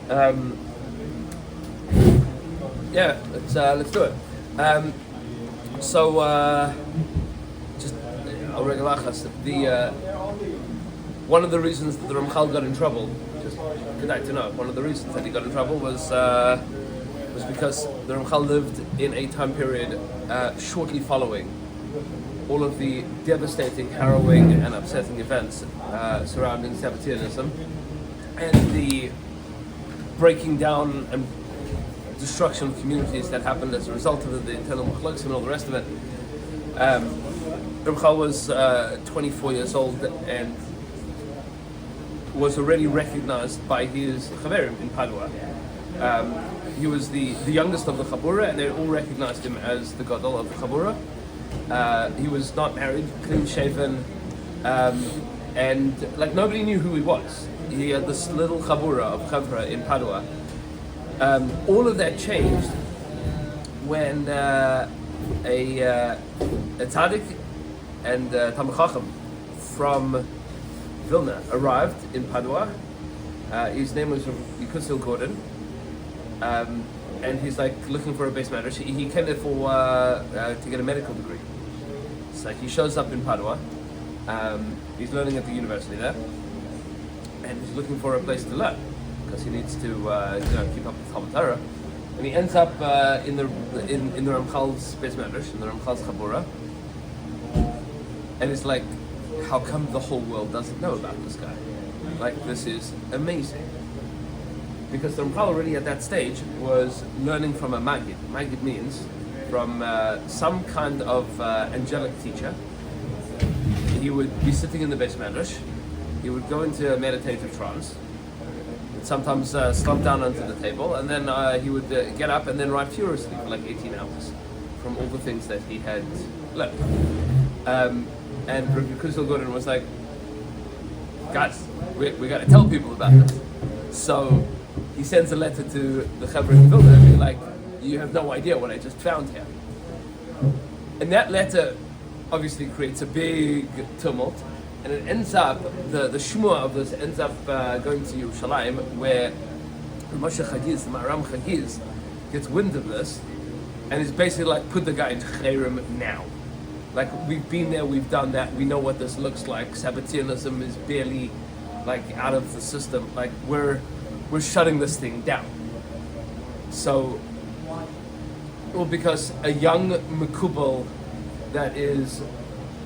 Um, yeah, let's do it. Um, so just the one of the reasons that the Ramchal got in trouble, just good night to know. One of the reasons that he got in trouble was because the Ramchal lived in a time period shortly following all of the devastating, harrowing, and upsetting events surrounding Sabbateanism and the breaking down and destruction of communities that happened as a result of the internal machloks and all the rest of it. Ramchal was 24 years old and was already recognized by his chaverim in Padua. He was the youngest of the Chabura, and they all recognized him as the Gadol of the Chabura. He was not married, clean shaven, and like nobody knew who he was. He had this little Chabura of Chavra in Padua. All of that changed when a tzaddik and Talmid Chacham from Vilna arrived in Padua. His name was Yekusiel Gordon, and he's like looking for a base madrash. He came there for to get a medical degree. So he shows up in Padua. He's learning at the university there, and he's looking for a place to learn because he needs to keep up with Talmud Torah. And he ends up in the Ramchal's base madrash, in the Ramchal's Chabura, and it's like, how come the whole world doesn't know about this guy? Like, this is amazing. Because the Ramchal already at that stage was learning from a Maggid. Maggid means from some kind of angelic teacher. He would be sitting in the Beis Medrash. He would go into a meditative trance. He'd sometimes slump down onto the table, and then he would get up and then write furiously for like 18 hours from all the things that he had learned. And Rabbi Yekusiel Gordon was like, guys, we got to tell people about this. So he sends a letter to the Chavra in Vilna and be like, you have no idea what I just found here. And that letter obviously creates a big tumult, and it ends up, the shmua of this ends up going to Yerushalayim, where Moshe Chagiz, the Maharam Chagiz, gets wind of this, and is basically like, put the guy into Cherem now. Like, we've been there, we've done that, we know what this looks like. Sabbateanism is barely like out of the system. Like, we're shutting this thing down. So, well, because a young Mekubal that is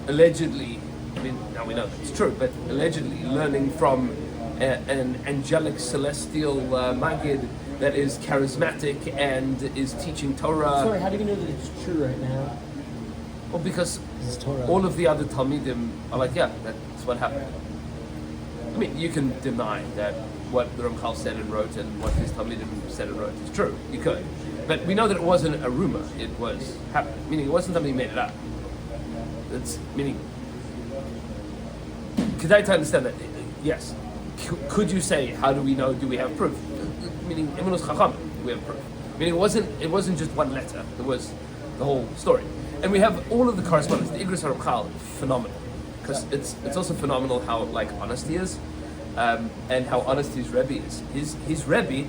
allegedly, I mean, now we know it's true, but allegedly learning from an angelic celestial Maggid that is charismatic and is teaching Torah. Sorry, how do you know that it's true right now? Well, because all of the other Talmidim are like, yeah, that's what happened. I mean, you can deny that what the Ramchal said and wrote and what his Talmidim said and wrote is true. You could. But we know that it wasn't a rumor. It was happening. Meaning it wasn't something he made it up. It's meaning... Could I understand that? Yes. Could you say, how do we know? Do we have proof? Meaning, Emunus Chacham, we have proof. Meaning it wasn't just one letter. It was the whole story. And we have all of the correspondence. The Igros HaRamchal, phenomenal. Because it's also phenomenal how like honest he is, and how honest his Rebbe is. His Rebbe,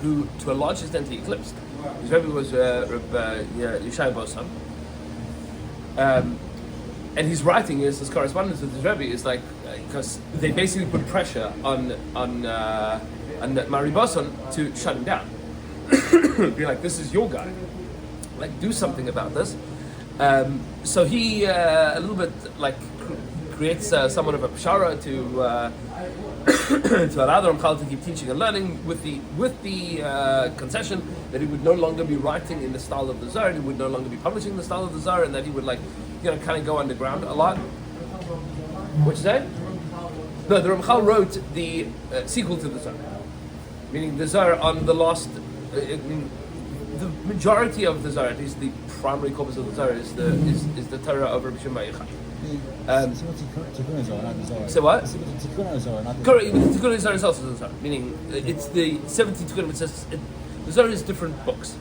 who to a large extent he eclipsed. His Rebbe was Rabbi Yishai Bosam. And his writing his correspondence with his Rebbe is like, because they basically put pressure on Mari Bosam to shut him down. Be like, this is your guy. Like, do something about this. So he a little bit like creates somewhat of a pshara to allow the Ramchal to keep teaching and learning with the concession that he would no longer be writing in the style of the Zohar, he would no longer be publishing the style of the Zohar, and that he would like, kind of go underground a lot. What'd you say? No, the Ramchal wrote the sequel to the Zohar, meaning the Zohar on the last. The majority of the Zohar, at least the primary corpus of the Zohar, is the Torah of Rabbi Shimon Bar Yochai. So what? Correct. The Tikkun Zohar is also the Zohar, meaning it's the 70 Tikkunim. It says the Zohar is different books.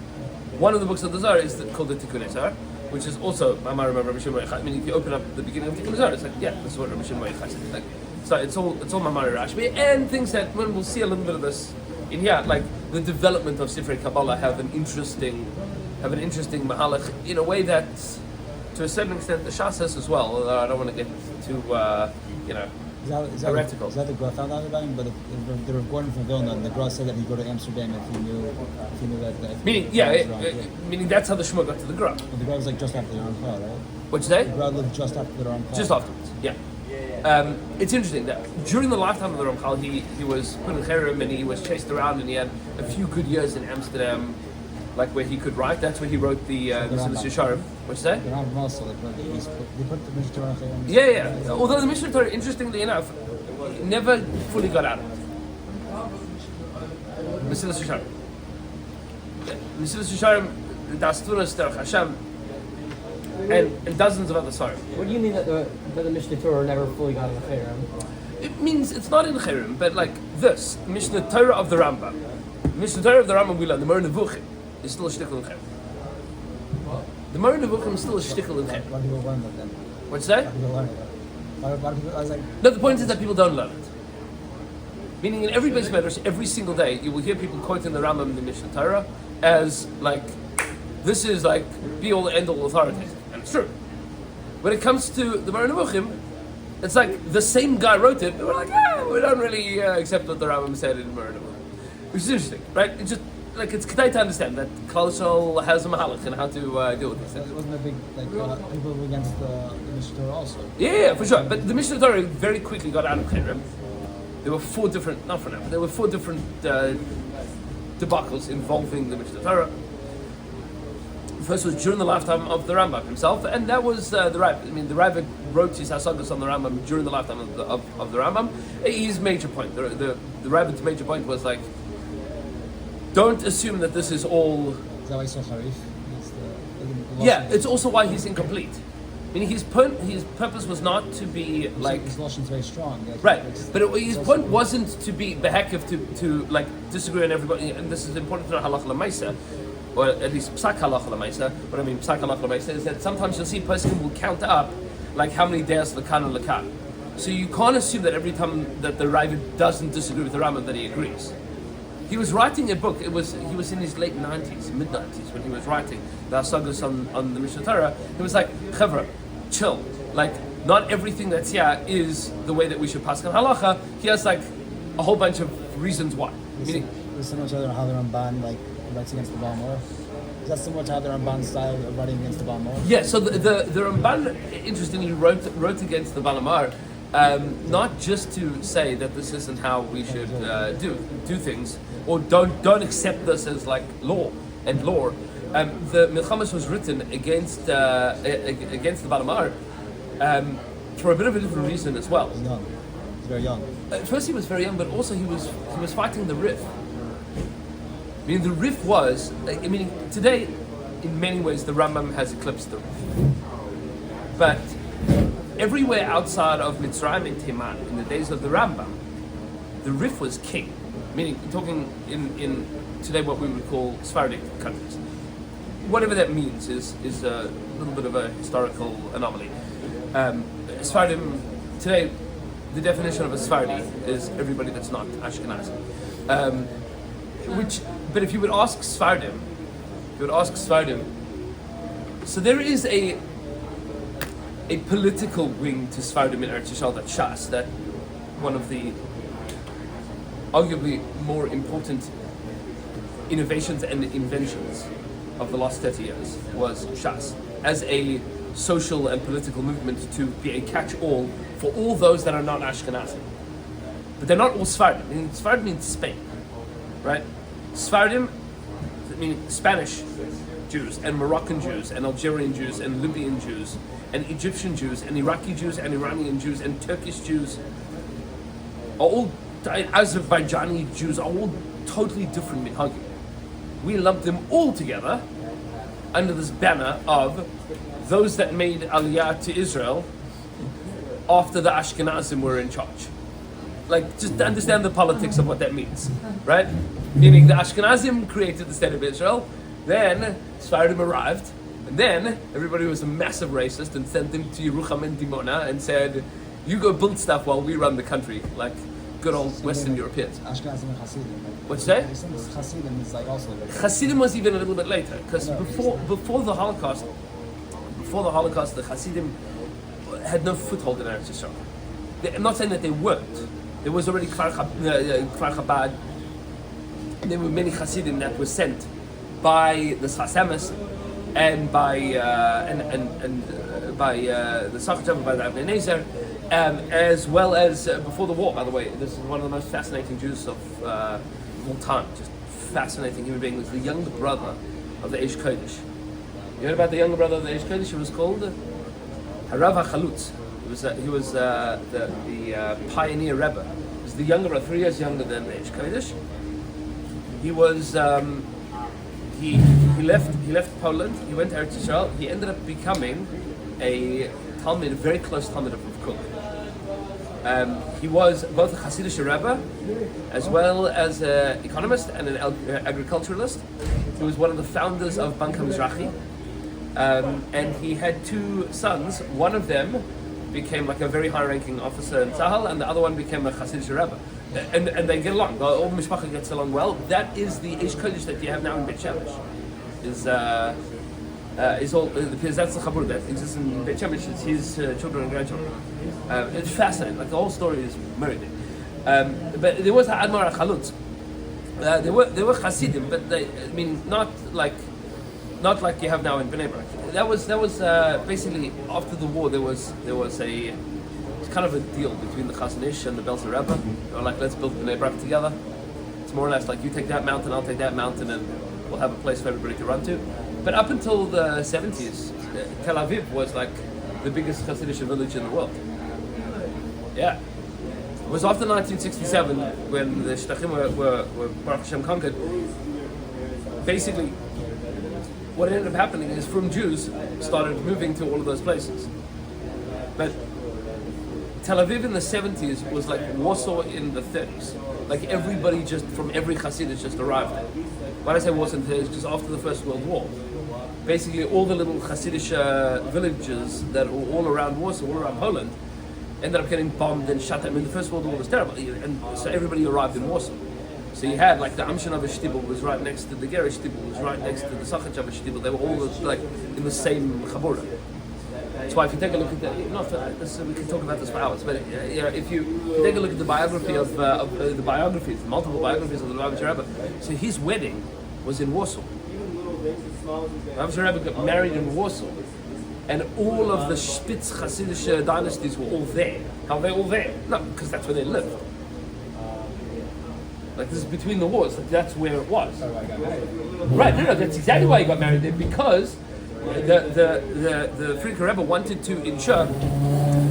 One of the books of the Zohar is called the Tikkun Zohar, which is also Ma'amar of Rabbi Shimon Bar Yochai. Meaning, if you open up the beginning of Tikkun Zohar, it's like, yeah, this is what Rabbi Shimon Bar Yochai said. Like, so it's all Ma'amar Rashbi and things that when we'll see a little bit of this in here, like the development of Sifrei Kabbalah have an interesting mahalach in a way that, to a certain extent, the Shas has as well. Although I don't want to get too, heretical. Is that the Gra found out about him? But the Rav Gordon from Vilna, and the Gra said that he'd go to Amsterdam if he knew that. Meaning, meaning that's how the Shema got to the Gra. But the Gra was like just after the Ramchal, right? What'd you say? The Gra lived just after the Ramchal. Just afterwards, yeah. It's interesting that during the lifetime of the Ramchal, he was put in Cherem and he was chased around, and he had a few good years in Amsterdam, like where he could write. That's where he wrote the Mesilas Yesharim. What'd you say? The Rambam also, they put the Mishnah Torah on Cherem. Yeah. Although the Mishnah Torah, interestingly enough, never fully got out of it. Mesilas Yesharim. Mesilas Yesharim, Das Tunas Derech Hashem, and dozens of other sorrows. What do you mean that the Mishnah Torah never fully got in the Cherem? It means it's not in Cherem, but like this Mishnah Torah of the Rambam. Mishnah Torah of the Rambam we learn. The Moreh Nevuchim is still a shtickle in Cherem. The Moreh Nevuchim is still a shtickle in Cherem. Why do people learn that then? What's that? Why do people learn it? Why do people, I was like, No, the point is that people don't learn it. Meaning, in every base matters, every single day, you will hear people quoting the Rambam in the Mishnah Torah as like, this is like be all end all authority, and it's true. When it comes to the Moreh Nevuchim, it's like the same guy wrote it, and we're like, we don't really accept what the Rambam said in Moreh Nevuchim, which is interesting, right? It's just like it's kedai to understand that Klal Yisrael has a mahalach and how to deal with this. it wasn't a big, people were against the Mishnah Torah also. Yeah, for sure. But the Mishnah Torah very quickly got out of Cherem. There were four different debacles involving the Mishnah Torah. The first was during the lifetime of the Rambam himself, and that was the Rav. I mean, the Rav wrote his Hasagas on the Rambam during the lifetime of the Rambam. His major point, the Rav's major point was like, don't assume that this is all. Is that why he saw Harif? Yeah, it's also why he's incomplete. I mean, his purpose was not to be like. His Lashon's very strong. Right, but his point wasn't to be behekif to like disagree on everybody, and this is important to know halacha l'maisa, or at least psak halacha l'maisa. What I mean psak halacha l'maisa is that sometimes you'll see a person will count up like how many days l'kan and l'kan. So you can't assume that every time that the Ravid doesn't disagree with the Rambam that he agrees. He was writing a book. He was in his late 90s, mid 90s when he was writing the Hasagas on the Mishnah Torah. He was like, Chevra, chill. Like, not everything that's here is the way that we should pass on halacha. He has like a whole bunch of reasons why. Meaning, is similar to how the Ramban like writes against the Balmor? Is that similar to how the Ramban style of writing against the Balmor? Yeah. So the Ramban interestingly wrote against the Balamar, not just to say that this isn't how we should do things, or don't accept this as like law and law. The Milchamas was written against the Balamar for a bit of a different reason as well. He's young. He's very young. First, he was very young, but also he was fighting the Rif. I mean, the Rif was. I mean, today, in many ways, the Rambam has eclipsed the Rif. But everywhere outside of Mitzrayim and Teman, in the days of the Rambam, the Rif was king. Meaning, talking in today what we would call Sephardic countries. Whatever that means is a little bit of a historical anomaly. Sephardim, today, the definition of a Sephardi is everybody that's not Ashkenazi. But if you would ask Sephardim, so there is a political wing to Sephardim in Eretz Yisrael, that Shas, that one of the arguably more important innovations and inventions of the last 30 years was Shas, as a social and political movement to be a catch-all for all those that are not Ashkenazi. But they're not all Sephardim. I mean, Sephardim means Spain, right? Sephardim, meaning Spanish Jews, and Moroccan Jews, and Algerian Jews, and Libyan Jews, and Egyptian Jews, and Iraqi Jews, and Iranian Jews, and Turkish Jews, are all Azerbaijani Jews, are all totally different minhagim. We lump them all together under this banner of those that made Aliyah to Israel after the Ashkenazim were in charge. Like, just to understand the politics of what that means, right? Meaning the Ashkenazim created the state of Israel, then Sephardim arrived, and then everybody was a massive racist and sent them to Yerucham and Dimona and said, you go build stuff while we run the country. Like, good old Western Europeans. Ashkenazim and Hasidim. What's that? Hasidim is like also. Hasidim was even a little bit later, because before the Holocaust, the Hasidim had no foothold in Eretz Yisrael. I'm not saying that they weren't. There was already Kfar Chabad. There were many Hasidim that were sent by the Sfas Emes and by the Sachem, by the Avnei Nezer, as well as before the war. By the way, this is one of the most fascinating Jews of all time. Just fascinating human being. Was the younger brother of the Eish Kodesh. You heard about the younger brother of the Eish Kodesh? He was called Harav HaChalutz. He was the pioneer Rebbe. He was the younger brother, 3 years younger than the Eish Kodesh. He was he left Poland. He went to Eretz Yisrael. He ended up becoming a Talmid, a very close Talmid of Rav Kook. He was both a Hasidic Rebbe as well as an economist and an agriculturalist. He was one of the founders of Bank HaMizrachi, and he had 2 sons. One of them became like a very high-ranking officer in Tzahal, and the other one became a Hasidic Rebbe. And they get along. The whole mishpacha gets along well. That is the Eish Kodesh that you have now in Beit Shemesh. Is all because that's the chabur that exists in Beit Shemesh. It's his children and grandchildren. It's fascinating. Like the whole story is merited. But there was Admar Chalutz. There were Hasidim, but not like you have now in Bnei Brak. That was basically after the war. There was a kind of a deal between the Chazon Ish and the Belzer Rebbe. They were like, let's build Bnei Brak together. It's more or less like you take that mountain, I'll take that mountain, and we'll have a place for everybody to run to. But up until the 70s, Tel Aviv was like the biggest Hasidic village in the world. Yeah. It was after 1967 when the Shtachim were Baruch Hashem conquered. Basically, what ended up happening is from Jews started moving to all of those places. But Tel Aviv in the 70s was like Warsaw in the 30s. Like everybody just from every Hasidus just arrived there. When I say Warsaw in the 30s, just after the First World War. Basically all the little Hasidic villages that were all around Warsaw, all around Poland, ended up getting bombed and shut down. The First World War was terrible, and so everybody arrived in Warsaw. So you had like the Amshanav Shtibel was right next to the Gerish Shtibel, was right next to the Sachachav Shtibel. They were all like in the same Chabura. That's why if you take a look at we can talk about this for hours, but if you take a look at the biography of the biographies, the multiple biographies of the Lubavitcher Rebbe, so his wedding was in Warsaw. Lubavitcher Rebbe got married in Warsaw, and all of the Spitz Hasidic dynasties were all there. How are they all there? No, because that's where they lived. Like this is between the wars. Like that's where it was. Right? No, that's exactly why he got married there, because the Frierdiker Rebbe wanted to ensure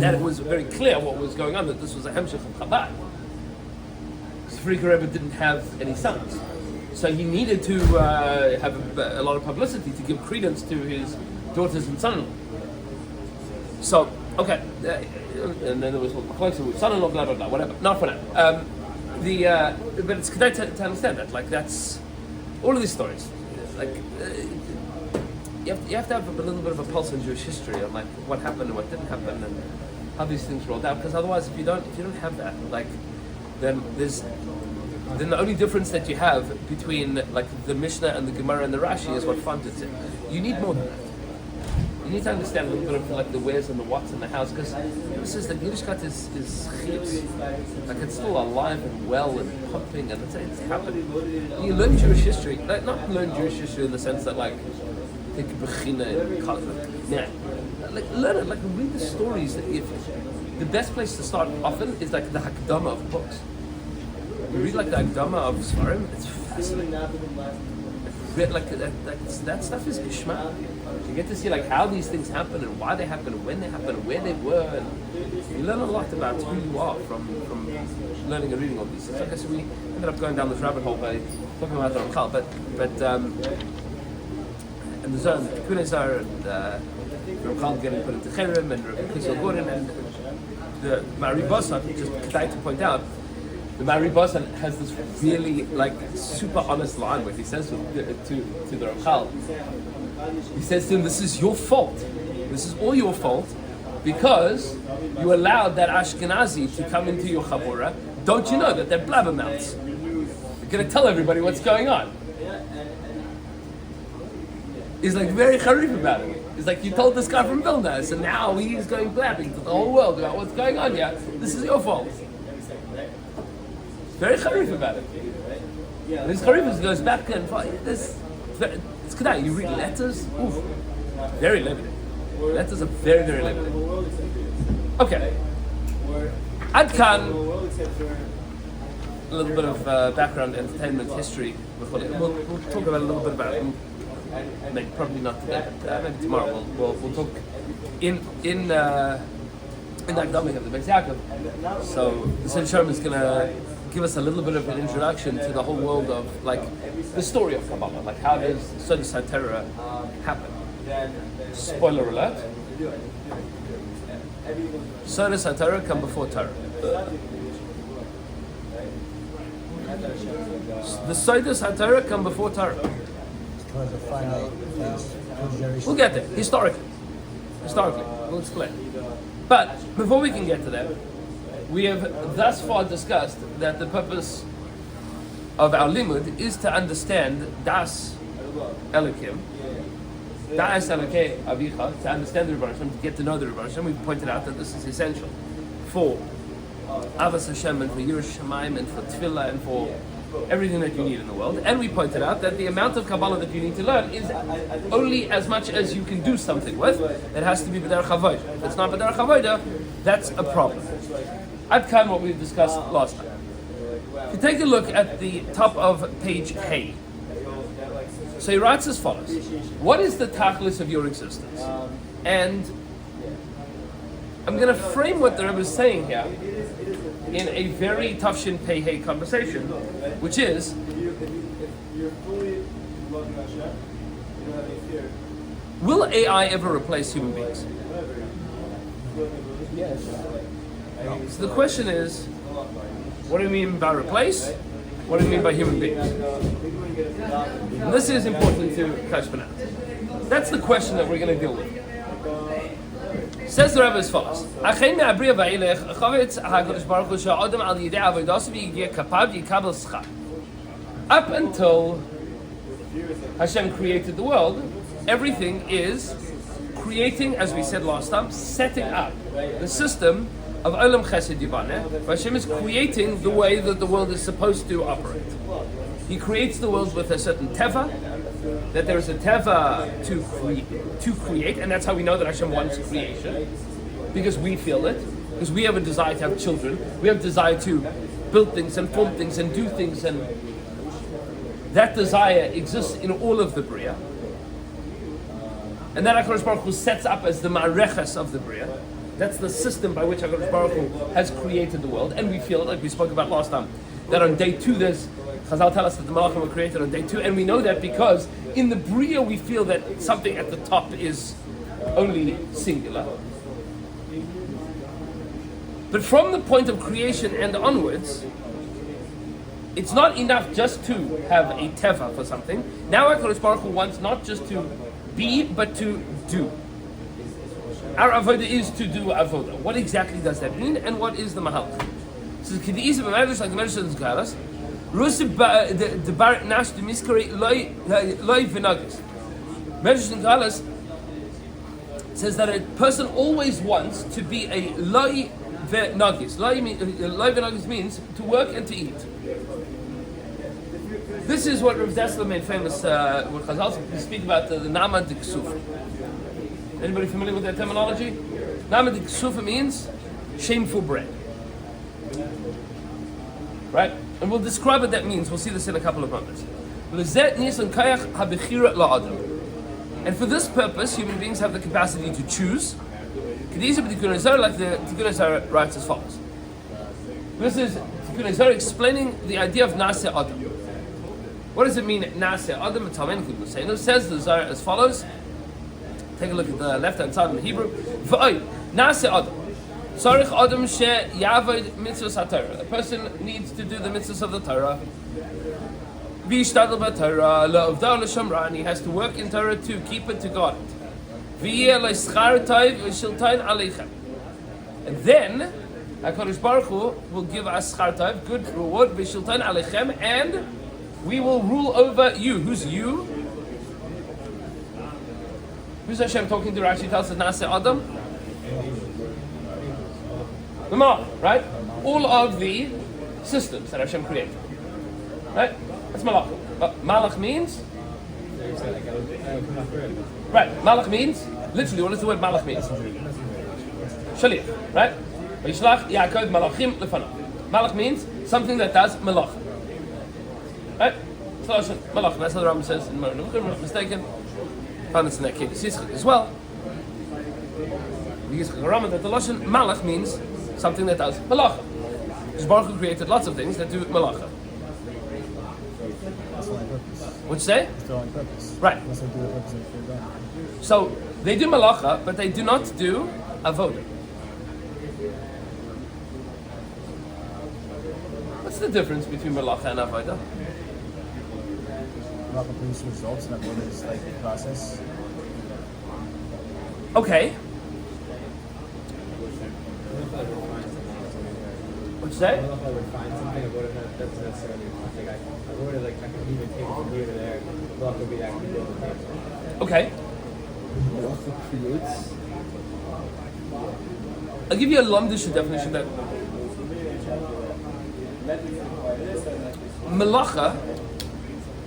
that it was very clear what was going on, that this was a hemshech of Chabad. The Frierdiker Rebbe didn't have any sons, so he needed to have a lot of publicity to give credence to his daughters and son-in-law. So, okay, and then there was McClunkey with son-in-law, blah blah blah, whatever. Not for now. But it's good to understand that, like that's all of these stories, like. You have to have a little bit of a pulse in Jewish history on like what happened and what didn't happen and how these things rolled out. Because otherwise, if you don't have that, like then the only difference that you have between like the Mishnah and the Gemara and the Rashi is what font it's in. You need more than that. You need to understand a little bit of like the wheres and the whats in the house, because this is the Yiddishkeit is chiyus. Like it's still alive and well and pumping and it's happening. You learn Jewish history, like not learn Jewish history in the sense that like. Like learn it, like read the stories. The best place to start often is like the Hakdama of books. You read like the Hakdama of Svarim, it's fascinating. Like that stuff is Ishma. You get to see like how these things happen and why they happen and when they happen and where they were. And you learn a lot about who you are from learning and reading all these things. Okay, so we ended up going down this rabbit hole by talking about the Ramchal, but and the Zohar, the Kunezar, and Ramchal getting put into Cherem, and Kisel Gordon, and the Mari Bosan, just like to point out, the Mari Bosan has this really like super honest line where he says to the Ramchal, he says to him, this is your fault. This is all your fault because you allowed that Ashkenazi to come into your Chabura, don't you know that they're blabbermouths? They're going to tell everybody what's going on. He's like very harif about it. He's like, you told this guy from Vilna, so now he's going blabbing to the whole world about what's going on here. This is your fault. Very harif about it. And his harif goes back and forth. It's good. You read letters, oof, very limited. Letters are very, very limited. Okay. Ad Kan, a little bit of background, entertainment, history. We'll talk about a little bit about it. Maybe, probably not today, but maybe tomorrow. We'll talk in the academic of the Beis Yaakov. So the Sen Sherm is going to give us a little bit of an introduction to the whole world of like the story of Kabbalah, like how does Sodos HaTorah happen? Spoiler alert: Sodos HaTorah come before Torah. The Sodos HaTorah come before Torah. Because of finite things. We'll get there. Historically, we'll explain. But before we can get to that, we have thus far discussed that the purpose of our limud is to understand Das Elokim, Das Elokei Avicha, to understand the Rebbeinu Shem, to get to know the Rebbeinu Shem. We've pointed out that this is essential for Avos Hashem and for Yiras Shamayim and for Tefillah and for everything that you need in the world. And we pointed out that the amount of Kabbalah that you need to learn is only as much as you can do something with. It has to be B'derech Avodah. If it's not B'derech Avodah, that's a problem. Ad Kan, what we discussed last time. If you take a look at the top of page Hey, so he writes as follows: what is the tachlis of your existence? And I'm going to frame what the Rebbe is saying here in a very Tafshin Pei Hey conversation, which is, will AI ever replace human beings? Yes. So the question is, what do you mean by replace? What do you mean by human beings? And this is important to catch for now. That's the question that we're going to deal with. Says the Rebbe as follows: up until Hashem created the world, everything is creating, as we said last time, setting up the system of Olam Chesed Yibaneh. Hashem is creating the way that the world is supposed to operate. He creates the world with a certain teva, that there is a teva to create, and that's how we know that Hashem wants creation, because we feel it, because we have a desire to have children, we have a desire to build things and form things and do things, and that desire exists in all of the Bria. And that HaKadosh Baruch Hu sets up as the ma'areches of the Bria. That's the system by which HaKadosh Baruch Hu has created the world, and we feel it, like we spoke about last time, that on day 2 Chazal tell us that the Malachim were created on day 2, and we know that because in the Bria we feel that something at the top is only singular. But from the point of creation and onwards, it's not enough just to have a teva for something. Now HaKadosh Baruch Hu wants not just to be, but to do. Our avodah is to do avodah. What exactly does that mean, and what is the mahalach? So the Kedisa b'Medrash, like the Medrash in Galas, the Barak Nash the Miskari loy v'nagis. Medrash in Galas says that a person always wants to be a loy v'nagis. Loy v'nagis means to work and to eat. This is what Rav Dessler made famous when Chazal speak about the Nama de Ksufa. Anybody familiar with that terminology? Nama de Ksufa means shameful bread. Right? And we'll describe what that means. We'll see this in a couple of moments. And for this purpose, human beings have the capacity to choose. Like the Tikkun Azar writes as follows. This is Tikkun Azar explaining the idea of Naseh Adam. What does it mean, Naseh Adam? It says the Zohar as follows. Take a look at the left-hand side in the Hebrew. Naseh Adam. Sarich Adam she yavod mitzvahs haTorah. A person needs to do the mitzvahs of the Torah. V'yishtadel b'Torah la'avdah l'shamra, and he has to work in Torah to keep it, to guard it. V'yeh l'schar tov v'shiltain aleichem. And then HaKadosh Baruch Hu will give us schar tov, good reward, v'shilton alechem, and we will rule over you. Who's you? Who's Hashem talking to? Rashi tells us, Nase Adam. The Malach, right? All of the systems that Hashem created. Right? That's Malach. Malach means? Right, Malach means, literally, what does the word Malach mean? Shaliach, right? Vayishlach Yaakov Malachim lefanav. Malach means something that does malach. Right? Malach, that's what the Rambam says in Moreh Nevuchim, if I'm not mistaken. Found this in that Kedah Sischot as well. Because the Rambam that the Lashon Malach means something that does malacha. Because Baruch Hu created lots of things that do malacha. That's the only purpose. What'd you say? That's the only purpose. Right. Unless they do the purpose of the God. So they do malacha, but they do not do avodah. What's the difference between malacha and avodah? Not to produce results, and that one is like the process. Okay. What'd you say? I don't know if I would find something. I would have doesn't necessarily like I would have like I could even take it from here to there. Luck would be actually built the thing. Okay. I'll give you a lumdish definition that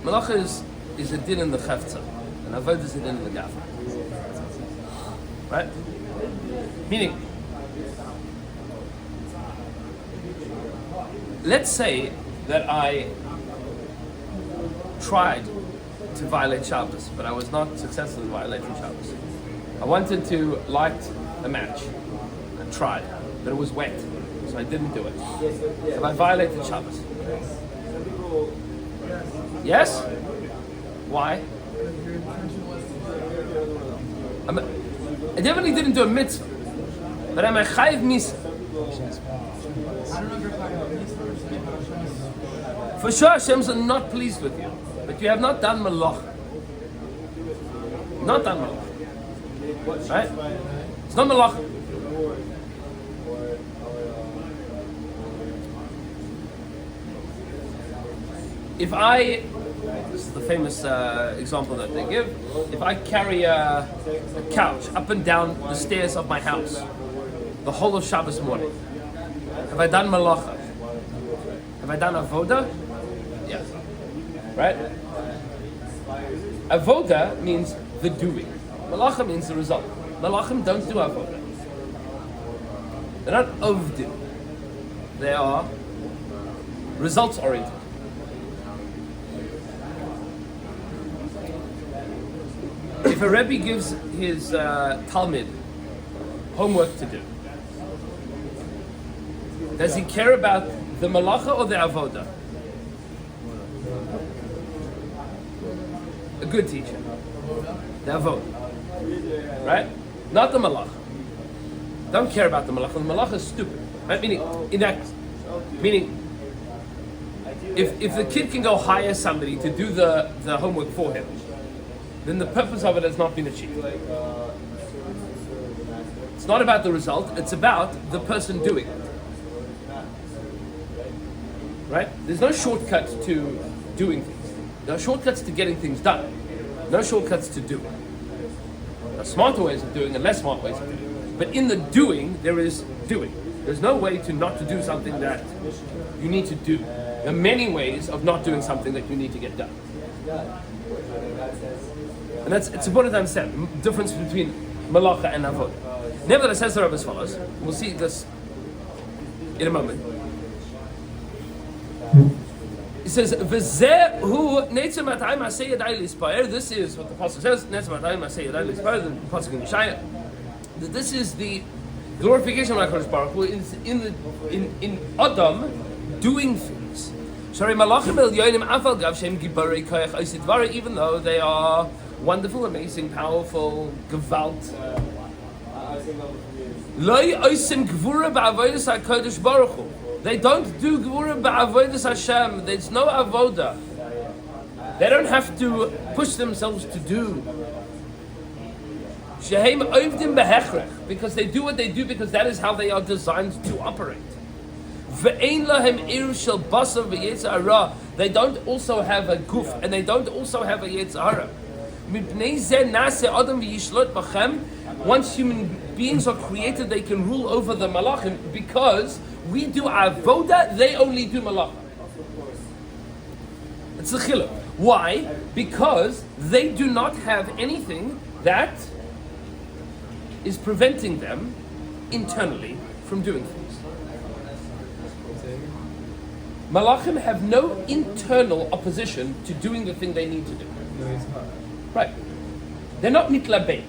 Malacha is a din in the chefza, and avodah is a din in the gafa. Right? Meaning, let's say that I tried to violate Shabbos, but I was not successful in violating Shabbos. I wanted to light a match. I tried, but it was wet, so I didn't do it. Have I violated Shabbos? Yes? Why? I definitely didn't do a mitzvah, but I'm a chayiv mitzvah. For sure, Hashem's not pleased with you, but you have not done malach. Not done malach. Right? It's not malach. If this is the famous example that they give, if I carry a couch up and down the stairs of my house the whole of Shabbos morning, have I done malacha? Have I done avoda? Yes. Right? Avoda means the doing. Malacha means the result. Malachim don't do avoda. They're not ovdu. They are results oriented. If a Rebbe gives his Talmud homework to do, does he care about the malacha or the avoda? A good teacher. The avoda. Right? Not the malacha. Don't care about the malacha. The malacha is stupid. Right? Meaning, if the kid can go hire somebody to do the homework for him, then the purpose of it has not been achieved. It's not about the result, it's about the person doing it. Right? There's no shortcut to doing things. There are shortcuts to getting things done. No shortcuts to doing. There are smarter ways of doing and less smart ways of doing. But in the doing, there is doing. There's no way to not to do something that you need to do. There are many ways of not doing something that you need to get done. And it's important to understand the difference between malacha and avodah. Nevertheless, says the Rebbe as follows. We'll see this in a moment. He says, "V'zehu netzem atayim asay yadai lispayir." This is what the pasuk says. Netzem atayim asay yadai lispayir. The pasuk in Yeshaya. That this is the glorification of HaKadosh Baruch Hu in Adam doing things. Sorry, malachim el yonim afal gav shem gibarei koyach oisidvara, even though they are wonderful, amazing, powerful, gewalt. Loi oisim gvura ba'avodas HaKadosh Baruch Hu. They don't do gvura ba'avodas Hashem. There's no avoda. They don't have to push themselves to do. Shehem oivdim behechrech, because they do what they do because that is how they are designed to operate. Ve'ein lahem iru shel basar v'yetzer hara. They don't also have a guf, and they don't also have a yetzer hara. Mipnei zeh nase adam v'yishlot bachem. Once human beings are created, they can rule over the malachim because we do avoda, they only do malachim. It's a chiluk. Why? Because they do not have anything that is preventing them internally from doing things. Malachim have no internal opposition to doing the thing they need to do. No, it's not. Right. They're not mitlabet.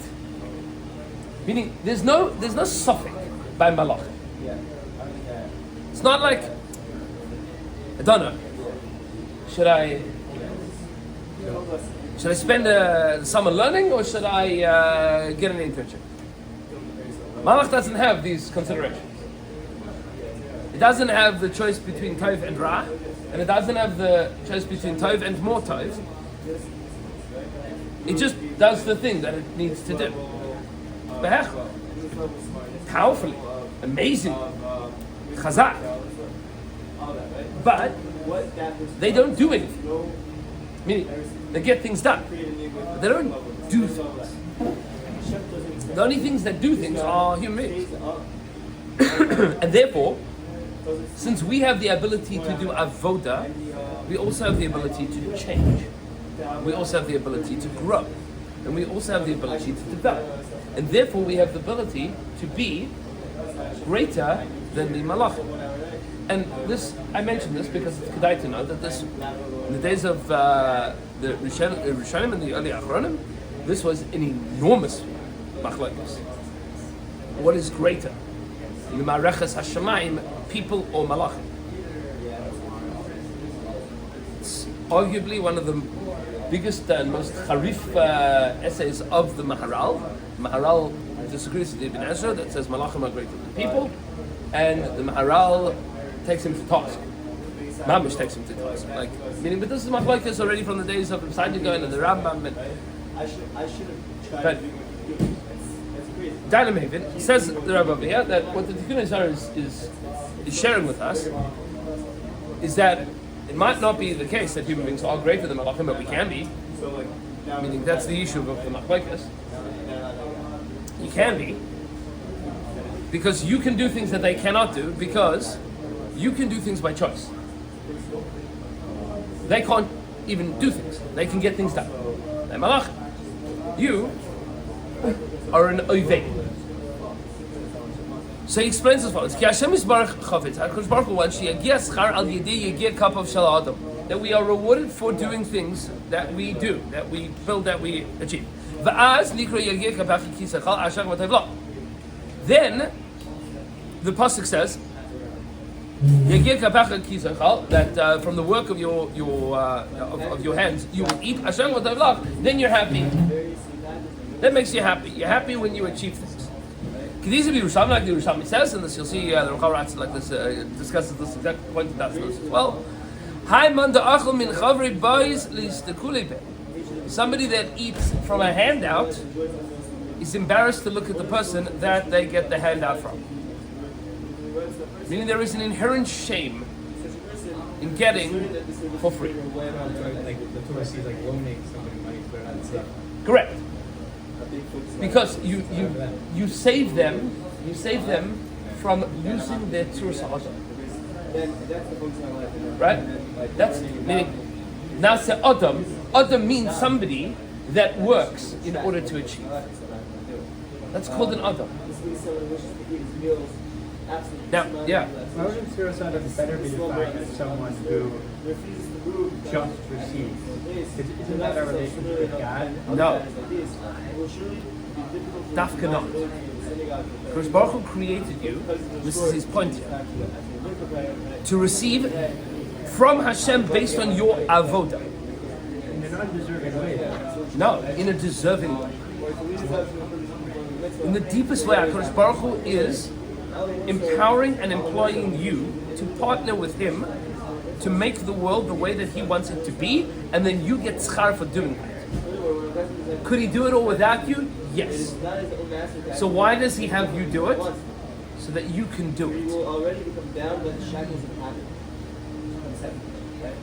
Meaning there's no suffix by malachim. It's not like, I don't know, should I spend the summer learning or should I get an internship? Malach doesn't have these considerations. It doesn't have the choice between tov and ra, and it doesn't have the choice between tov and more tov. It just does the thing that it needs to do. Powerfully, amazing, chazak. But they don't do anything. Meaning, they get things done, but they don't do things. The only things that do things are human beings. And therefore, since we have the ability to do avoda, we also have the ability to change. We also have the ability to grow. And we also have the ability to develop. And therefore we have the ability to be greater than the malachim. And this, I mention this because it's kedai to know that this, in the days of the Rishonim and the early Achronim, this was an enormous machlokes. What is greater? In the Mareches Hashemayim, people or malachim? It's arguably one of the biggest and most charif essays of the Maharal. Maharal disagrees with Ibn Ezra that says malachim are greater than people, and the Maharal takes him to task. Mamish takes him to task. Like, meaning, but this is machlokes already from the days of the Sadiq and the Rambam. And, I should have tried to do it. Dynamavin says the Rabbi over here that what the Tikkun Zohar is sharing with us is that it might not be the case that human beings are greater than malachim, but we can be. Meaning that's the issue of the machlokes. You can be, because you can do things that they cannot do, because you can do things by choice. They can't even do things. They can get things done. They're malachim. You are an oved. So he explains as follows: Ki Hashem Yisbarach Chavetz, HaKadosh Baruch Hu wants sheyagia schar al yedei yegia kap of shel adam, that we are rewarded for doing things that we do, that we build, that we achieve. Va'az nikra yegia kapach kisachal ashar v'tevlah. Then the pasuk says, yegia kapach kisachal, that from the work of your hands you will eat ashar v'tevlah. Then you're happy. That makes you happy. You're happy when you achieve things. These would be Yerushalmi, like the Yerushalmi says, and this you'll see the Rukha Ratz like this discusses this exact point of that as well. Somebody that eats from a handout is embarrassed to look at the person that they get the handout from. Meaning there is an inherent shame in getting for free. Like the Torah sees like loaning somebody money to put it on the sale. Correct. Because you save them from losing their tzur sa'adah. Right? That's meaning nasa adam. Adam means somebody that works in order to achieve. That's called an adam. Now, yeah. Why wouldn't suicide better be defined as someone who just receives? Isn't that a relationship with God? No. Dafka not. Because Baruch Hu created you, this is his point here, to receive from Hashem based on your avoda. In an undeserving way, though. No, in a deserving way. In the deepest way, HaKadosh Baruch Hu is empowering and employing you to partner with him to make the world the way that he wants it to be, and then you get schar for doing that. Could he do it all without you? It Yes. is not his own master to So actually why does he have you do it? once. So that you can do We it. will already become down when the shackles of habit. Right?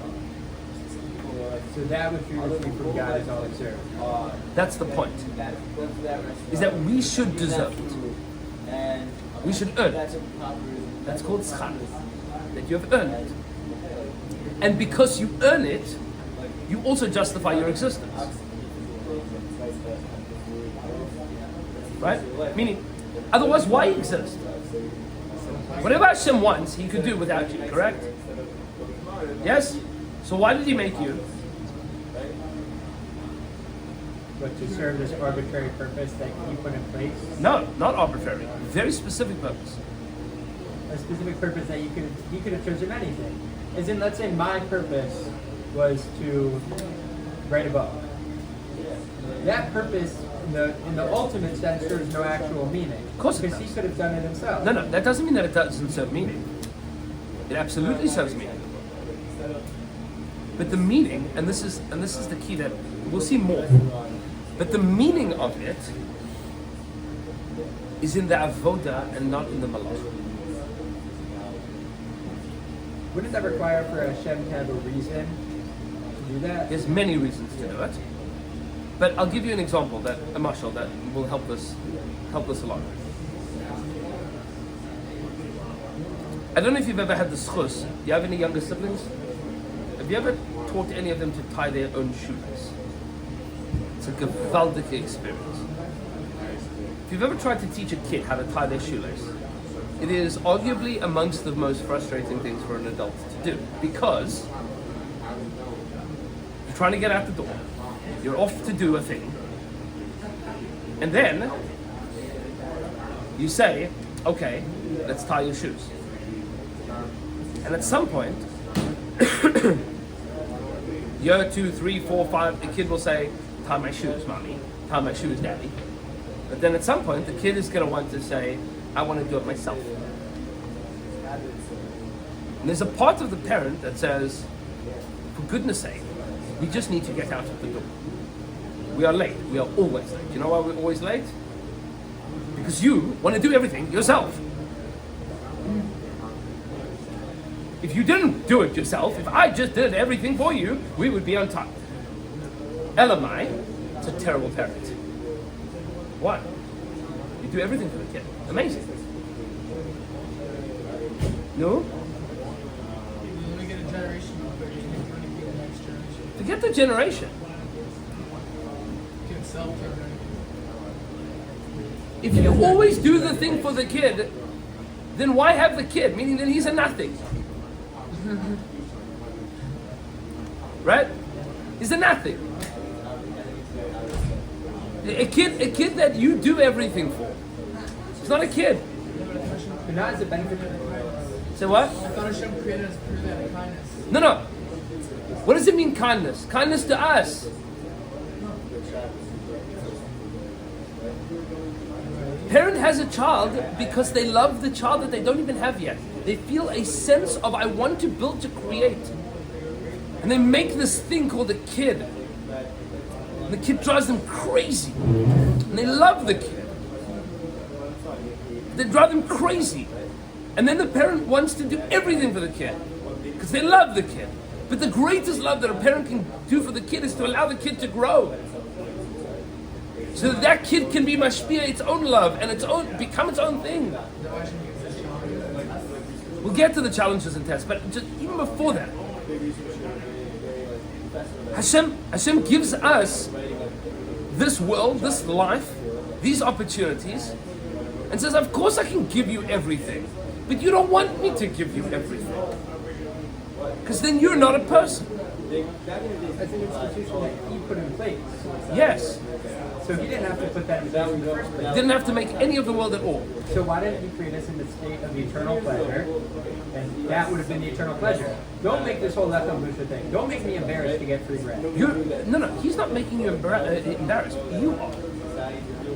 So that which you receive from God is all observed. That's the point. That, what's that restaurant? Is that we should Use that deserve it. food, and We should earn that's it. a proper. That's called schar. That you have earned it. And because you earn it, you also justify your existence. Right? Meaning, otherwise, why exist? Whatever Hashem wants, He could do without you, correct? Yes? So why did He make you? But to serve this arbitrary purpose that He put in place, No, not arbitrary. Very specific purpose. a specific purpose that you could have chosen anything. As in, let's say my purpose was to write a book. That purpose, in the ultimate sense, serves no actual meaning. Of course it because does. he could have done it himself. No, that doesn't mean that it doesn't serve meaning. It absolutely serves meaning. But the meaning, and this is the key that we'll see more. But the meaning of it is in the avoda and not in the malach. Wouldn't that require for Hashem to have a reason to do that? There's many reasons to do it. But I'll give you an example, a mashal that will help us a lot. I don't know if you've ever had the schus. Do you have any younger siblings? Have you ever taught any of them to tie their own shoelace? It's a gewaldige experience. If you've ever tried to teach a kid how to tie their shoelace, it is arguably amongst the most frustrating things for an adult to do, because you're trying to get out the door, you're off to do a thing, and then you say, okay, let's tie your shoes. And at some point, year 2, 3, 4, 5, the kid will say, tie my shoes, mommy, tie my shoes, daddy. But then at some point, the kid is going to want to say, I want to do it myself. And there's a part of the parent that says, for goodness sake, we just need to get out of the door. We are late. We are always late. You know why we're always late? Because you want to do everything yourself. If you didn't do it yourself, if I just did everything for you, we would be on time. Elamai, it's a terrible parent. Why? You do everything for the kid. Amazing. No? We get a generation of it, you can do anything the next generation. Forget the generation. You can self-care. If you always do the thing for the kid, then why have the kid? Meaning that he's a nothing. Right? He's a nothing. A kid that you do everything for. It's not a kid. But not as a benefit. Say what? I thought Hashem created us purely out of kindness. No. What does it mean, kindness? Kindness to us. Parent has a child because they love the child that they don't even have yet. They feel a sense of, I want to build to create. And they make this thing called a kid. And the kid drives them crazy. And they love the kid. They drive them crazy. And then the parent wants to do everything for the kid. Because they love the kid. But the greatest love that a parent can do for the kid is to allow the kid to grow. So that that kid can be mashpia its own love and become its own thing. We'll get to the challenges and tests, but just even before that, Hashem gives us this world, this life, these opportunities, and says, of course I can give you everything, but you don't want me to give you everything. Because then you're not a person. As an institution that He put in place. Yes. So He didn't have to put that in place in the first place. Didn't have to make any of the world at all. So why didn't He create us in the state of eternal pleasure? And that would have been the eternal pleasure. Don't make this whole left on Lucia thing. Don't make me embarrassed to get free bread. No, he's not making you embarrassed. You are.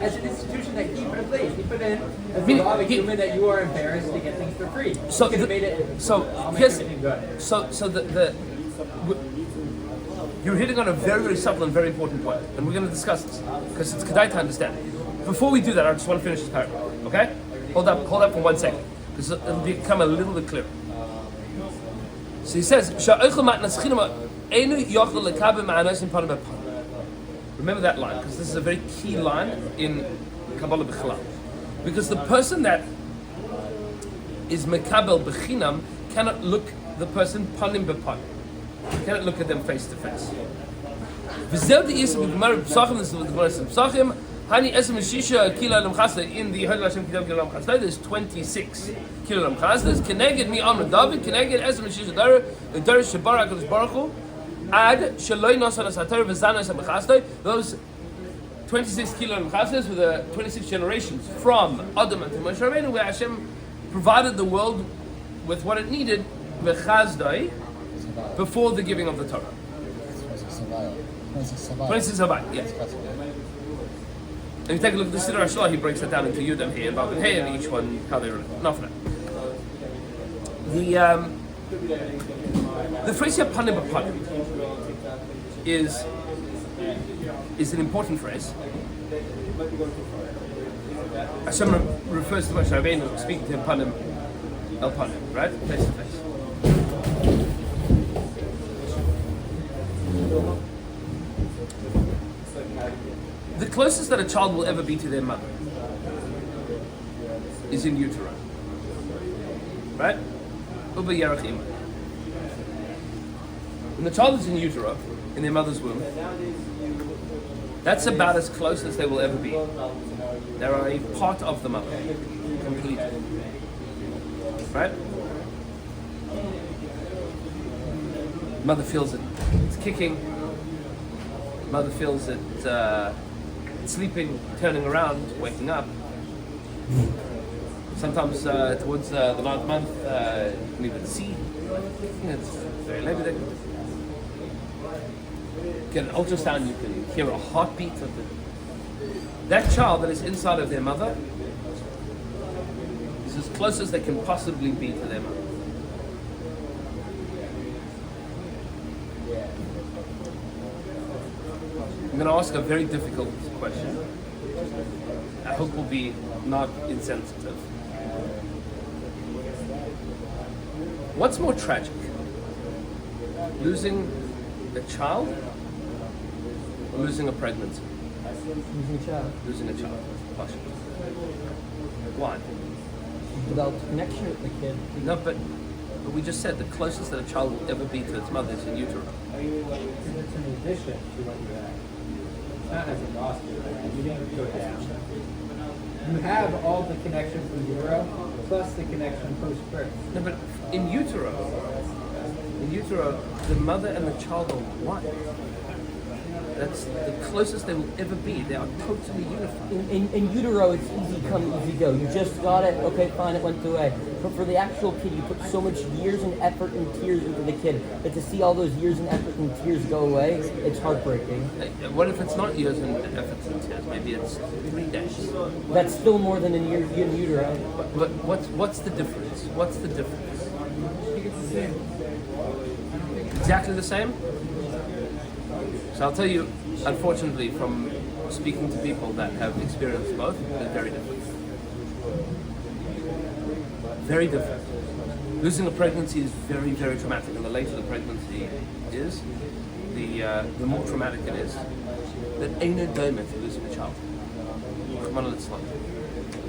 As an institution that He put in place, He put in as Meaning, the law of he- human that you are embarrassed to get things for free. So He could have the- made it. so I'll make here's- everything good. So you're hitting on a very, very subtle and very important point, and we're going to discuss this because it's kedai to understand. before we do that, I just want to finish this paragraph. Okay? Hold up for 1 second, because it'll become a little bit clearer. So he says, remember that line, because this is a very key line in Kabbalah B'chalal. Because the person that is Mekabel B'chinam cannot look the person panim b'panim. Cannot look at them face to face. V'zel di'isa b'gemara b'psachim, this is what the Gemara says b'psachim, hani esem shisha kilo lam chasda, in the Hodel Hashem kilo lam chasda, there's 26 kilo lam chasdas, keneged mi amr David, keneged esem shisha dara, the dara shabara HaKadosh Baruch Hu, ad shaloi nosan asatar v'zano esem chasda, those 26 kilo lam chasdas were the 26 generations from Adam until Moshe Rabbeinu, where Hashem provided the world with what it needed, v'chazdai, before the giving of the Torah. 26 Havai, yes. If you take a look at the Siddur HaShlah, he breaks it down into Yud and He and Vav and Hey, and each one how they relate. Enough of that. The phrase here, panim b'panim, is an important phrase. Hashem refers to Moshe Rabbeinu speaking to him panim el panim, right? Face to face. The closest that a child will ever be to their mother is in utero, right? Uba yarach ima. When the child is in utero, in their mother's womb, that's about as close as they will ever be. They are a part of the mother, completely, right? Mother feels it, it's kicking. Mother feels it sleeping, turning around, waking up. Sometimes towards the 9th month, you can even see. It's very limited. Get an ultrasound, you can hear a heartbeat of that child that is inside of their mother is as close as they can possibly be to their mother. I'm going to ask a very difficult question. I hope will be not insensitive. What's more tragic? Losing a child or losing a pregnancy? Losing a child. Losing a child. Why? Without connection with the kid. No, but we just said the closest that a child will ever be to its mother is in utero. It's in addition to what you have. It's not as exhaustive. You didn't go down. You have all the connection from utero plus the connection post-birth. No, but in utero, the mother and the child are one. That's the closest they will ever be. They are totally unified. In utero, it's easy come, easy go. You just got it, okay, fine, it went away. But for the actual kid, you put so much years and effort and tears into the kid that to see all those years and effort and tears go away, it's heartbreaking. What if it's not years and effort and tears? Maybe it's 3 days. That's still more than in utero. But what's the difference? What's the difference? Exactly the same? So I'll tell you, unfortunately, from speaking to people that have experienced both, they're very different. Very different. Losing a pregnancy is very, very traumatic, and the later the pregnancy is, the more traumatic it is. That ain't no domet to losing a child.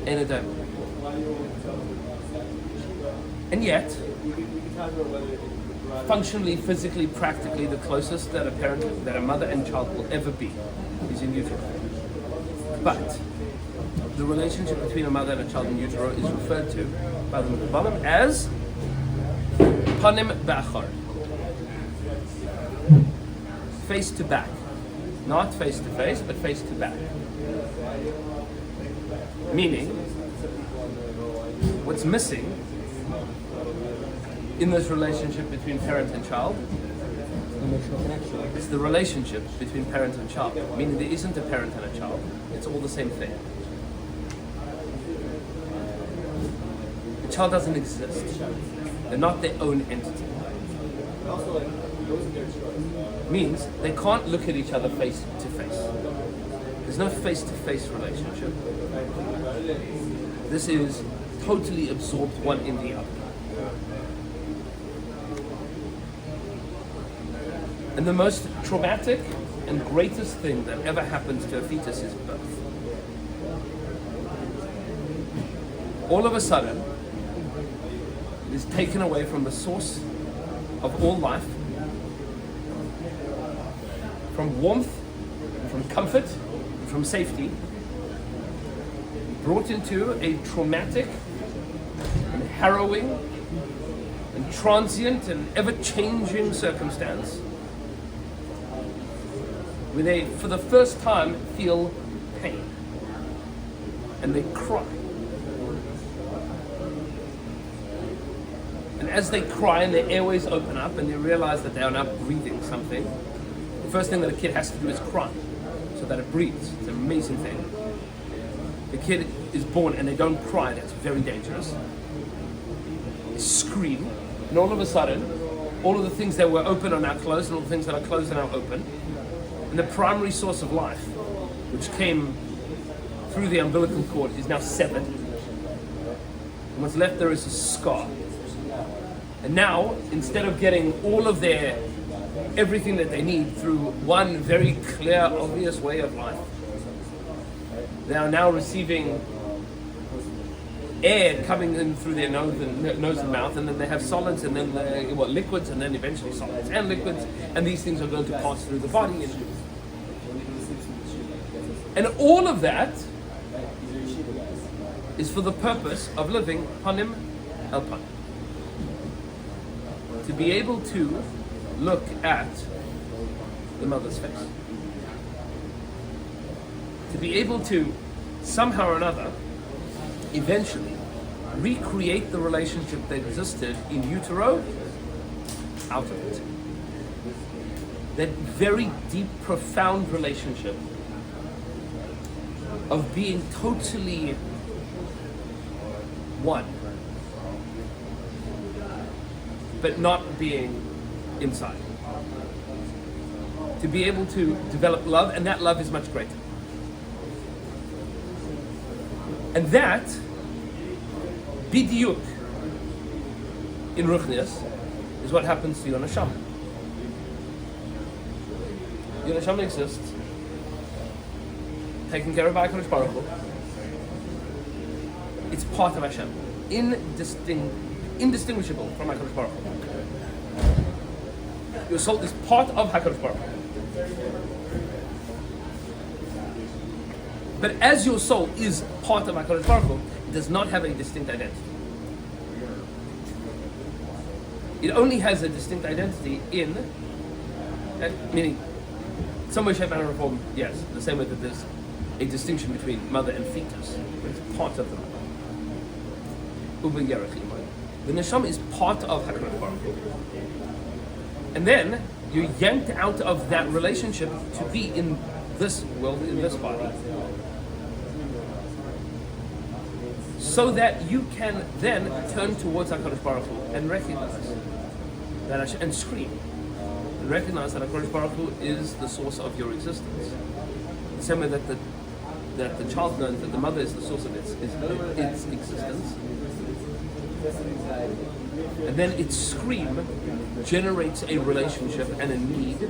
Ain't no domet. And yet, functionally, physically, practically, the closest that a mother and child will ever be is in utero. But the relationship between a mother and a child in utero is referred to by the Mekubbalim as panim b'achar, face to back, not face to face, but face to back. Meaning, what's missing in this relationship between parent and child, Emotional connection. it's the relationship between parent and child. Meaning there isn't a parent and a child. It's all the same thing. The child doesn't exist. They're not their own entity. Means they can't look at each other face to face. There's no face-to-face relationship. This is totally absorbed one in the other. And the most traumatic and greatest thing that ever happens to a fetus is birth. All of a sudden, it is taken away from the source of all life, from warmth, from comfort, from safety, brought into a traumatic and harrowing and transient and ever-changing circumstance where they, for the first time, feel pain and they cry. And as they cry and their airways open up and they realize that they are now breathing something, the first thing that a kid has to do is cry so that it breathes. It's an amazing thing. The kid is born and they don't cry, that's very dangerous. They scream, and all of a sudden, all of the things that were open are now closed, and all the things that are closed are now open. And the primary source of life, which came through the umbilical cord, is now severed. And what's left there is a scar. And now, instead of getting all of their everything that they need through one very clear, obvious way of life, they are now receiving air coming in through their nose and mouth, and then they have solids, and then liquids, and then eventually solids and liquids, and these things are going to pass through the body. And all of that is for the purpose of living panim el panim. To be able to look at the mother's face. To be able to, somehow or another, eventually recreate the relationship that existed in utero out of it. That very deep, profound relationship of being totally one, but not being inside. To be able to develop love, and that love is much greater. And that, bidiyuk, in Ruchnias, is what happens to your neshama. Your neshama exists, taken care of by HaKadosh Baruch Hu. It's part of Hashem, indistinguishable from HaKadosh Baruch Hu. Your soul is part of HaKadosh Baruch Hu. But as your soul is part of HaKadosh Baruch Hu, it does not have a distinct identity. It only has a distinct identity in, meaning, some way, shape, manner, or form, yes, the same way that there's a distinction between mother and fetus, but it's part of the mother. The neshama is part of HaKadosh Baruch Hu. And then you're yanked out of that relationship to be in this world, in this body, so that you can then turn towards HaKadosh Baruch Hu and recognize that and scream and recognize that HaKadosh Baruch Hu is the source of your existence. The same way that the child knows that the mother is the source of its existence. And then its scream generates a relationship and a need,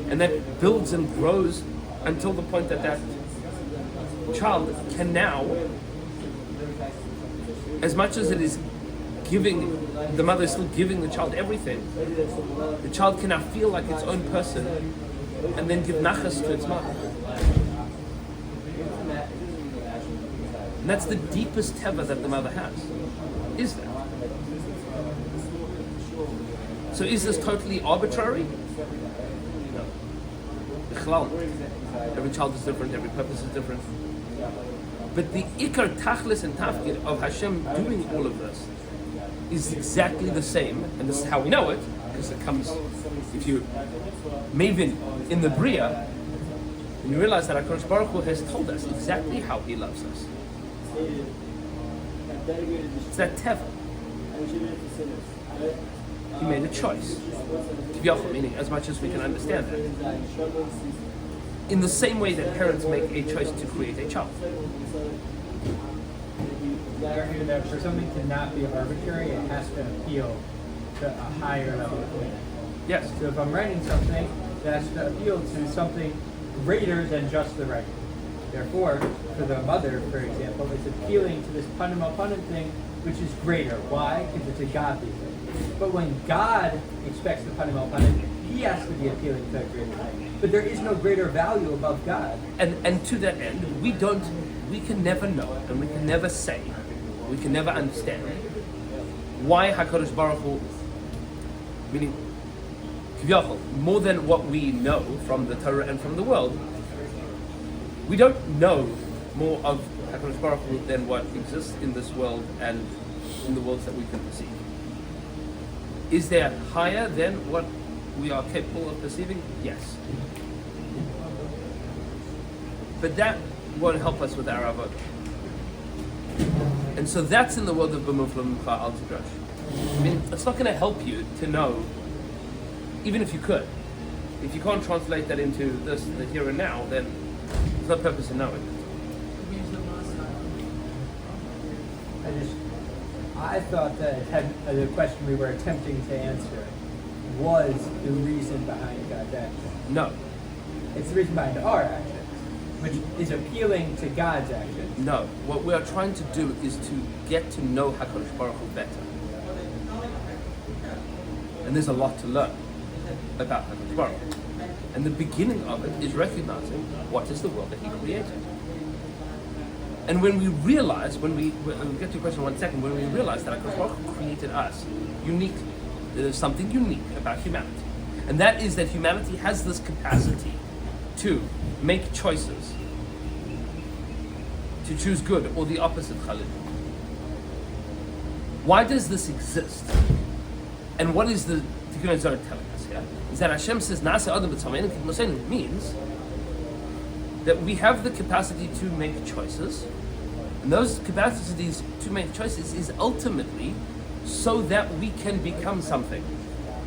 and that builds and grows until the point that that child can now, as much as it is giving, the mother is still giving the child everything, the child can now feel like its own person and then give nachas to its mother. And that's the deepest teva that the mother has, is that. So is this totally arbitrary? No. Every child is different, every purpose is different. But the ikar tachlis and tafkid of Hashem doing all of this is exactly the same, and this is how we know it, because it comes, if you mavin in the Bria, and you realize that HaKadosh Baruch Hu has told us exactly how He loves us. It's that teva. He made a choice. Meaning, as much as we can understand that. in the same way that parents make a choice to create a child. I argue that for something to not be arbitrary, it has to appeal to a higher level of meaning. Yes. So if I'm writing something, it has to appeal to something greater than just the writing. Therefore, for the mother, for example, it's appealing to this panim al panim thing, which is greater. Why? Because it's a godly thing. But when God expects the panim al panim, he has to be appealing to a greater thing. But there is no greater value above God. And to that end, we can never know, and we can never say, we can never understand why HaKadosh Baruch Hu, meaning Kiviyachol, more than what we know from the Torah and from the world, we don't know more of HaKadosh Baruch Hu than what exists in this world and in the worlds that we can perceive. Is there higher than what we are capable of perceiving? Yes. But that won't help us with our avodah. And so that's in the world of B'mufla Mimcha Al Tidrash. I mean, it's not going to help you to know, even if you could. If you can't translate that into this, the here and now, then there's no purpose in knowing. I thought that the question we were attempting to answer was the reason behind God's action. No, It's the reason behind our actions, which is appealing to God's actions. no. What we are trying to do is to get to know HaKadosh Baruch Hu better. And there's a lot to learn about HaKadosh Baruch Hu. And the beginning of it is recognizing what is the world that He created. And when we realize, we'll get to your question in 1 second, when we realize that HaKadosh Baruch Hu created us uniquely, there's something unique about humanity. And that is that humanity has this capacity to make choices, to choose good or the opposite, Khalid. Why does this exist? And what is the Tikkun Zohar telling us here? Is that Hashem says, Na'aseh Adam b'tzameinu k'kmoseinu, means that we have the capacity to make choices, and those capacities to make choices is ultimately so that we can become something.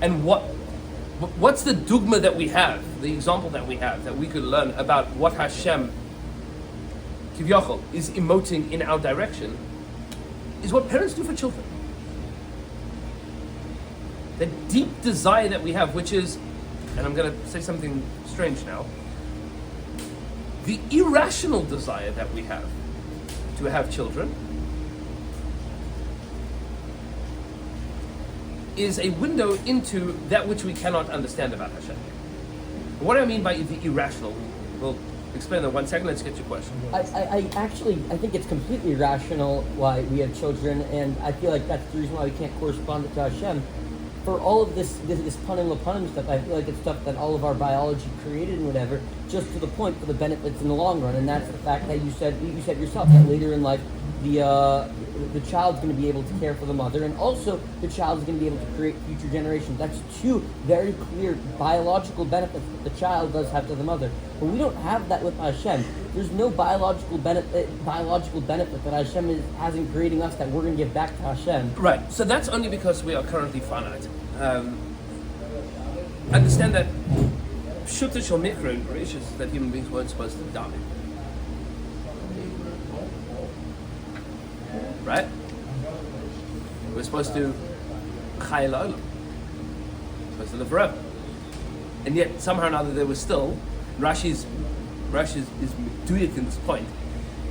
And what's the dogma that we have, the example that we have, that we could learn about what Hashem, Kiviyachol, is emoting in our direction, is what parents do for children. The deep desire that we have, which is, and I'm going to say something strange now, the irrational desire that we have to have children is a window into that which we cannot understand about Hashem. What do I mean by the irrational? We'll explain that in 1 second. Let's get your question. I think it's completely rational why we have children, and I feel like that's the reason why we can't correspond it to Hashem. For all of this panim lapanim stuff, I feel like it's stuff that all of our biology created and whatever, just to the point for the benefits in the long run, and that's the fact that you said yourself that later in life, the child's going to be able to care for the mother, and also the child's going to be able to create future generations. That's two very clear biological benefits that the child does have to the mother. But we don't have that with Hashem. There's no biological benefit that Hashem has in creating us that we're going to give back to Hashem. Right. So that's only because we are currently finite. Understand that Pshuta Shel Mikra in Bereshis is that human beings weren't supposed to die. Right? We're supposed to Chai La'olam. Supposed to live forever. And yet somehow or another there was still, Rashi is meduyek in this point,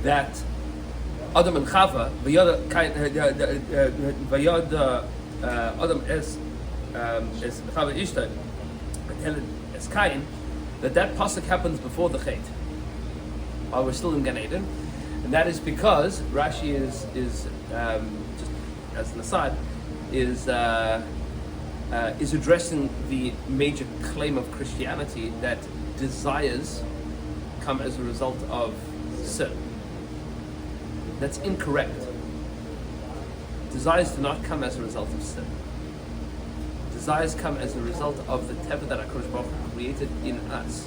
that Adam and Chava, Vayad Adam es Chava Ishta, as Cain, that pasuk happens before the Chet, while we're still in Gan Eden. And that is because Rashi is just as an aside, is addressing the major claim of Christianity that desires come as a result of sin. That's incorrect. Desires do not come as a result of sin. Desires come as a result of the teva that HaKadosh Baruch Hu created in us.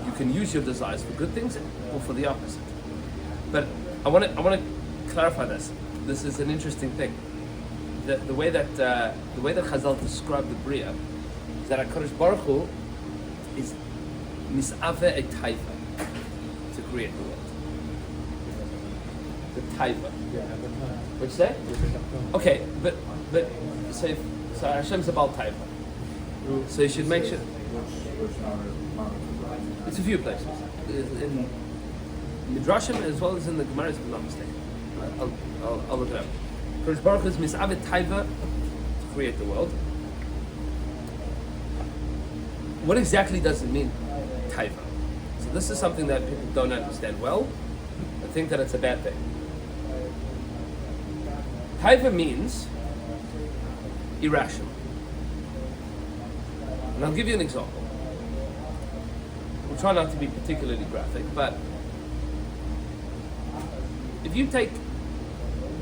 You can use your desires for good things or for the opposite. But I want to clarify this. This is an interesting thing. The way that Chazal described the Bria is that HaKadosh Baruch Hu is misave a taiva to create the world. The taiva. What you say? Okay, but so Hashem's about taiva. So you should make sure. It's a few places in Midrashim as well as in the Gemara, if I'm not mistaken. I'll look it up. Because Baruch is misave taiva to create the world. What exactly does it mean, taiva? So this is something that people don't understand well. I think that it's a bad thing. Taiva means irrational. And I'll give you an example. We'll try not to be particularly graphic, but if you take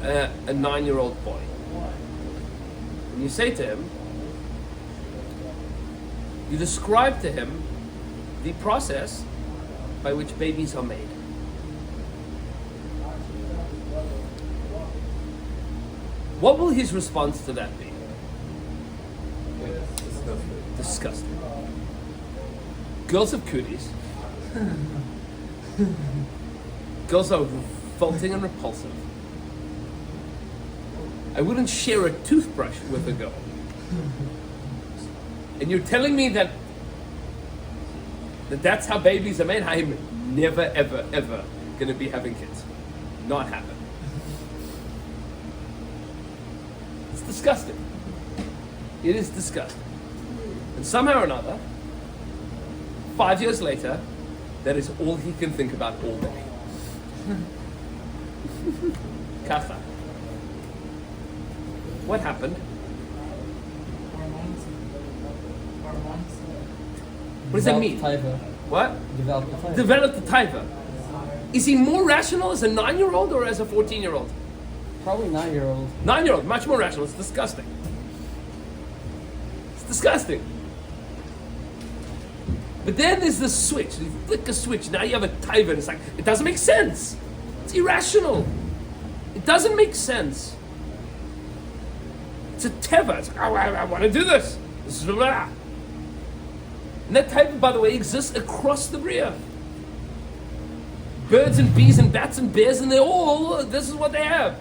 a 9-year-old boy and you say to him, you describe to him the process by which babies are made. What will his response to that be? Disgusting. Girls have cooties. Girls are revolting and repulsive. I wouldn't share a toothbrush with a girl. And you're telling me that that's how babies are made? I'm never, ever, ever going to be having kids. Not happen. It's disgusting. It is disgusting. And somehow or another, 5 years later, that is all he can think about all day. Kacha. What happened? What does that mean? Taiva. What? Develop the taiva. Develop the taiva. Is he more rational as a 9-year-old or as a 14-year-old? Probably 9-year-old. 9-year-old, much more rational. It's disgusting. It's disgusting. But then there's the switch. You flick a switch. Now you have a taiva. And it's like, it doesn't make sense. It's irrational. It doesn't make sense. It's a teva. It's like, oh, I want to do this. This is blah. And that taiva, by the way, exists across the Bria. Birds and bees and bats and bears, and this is what they have.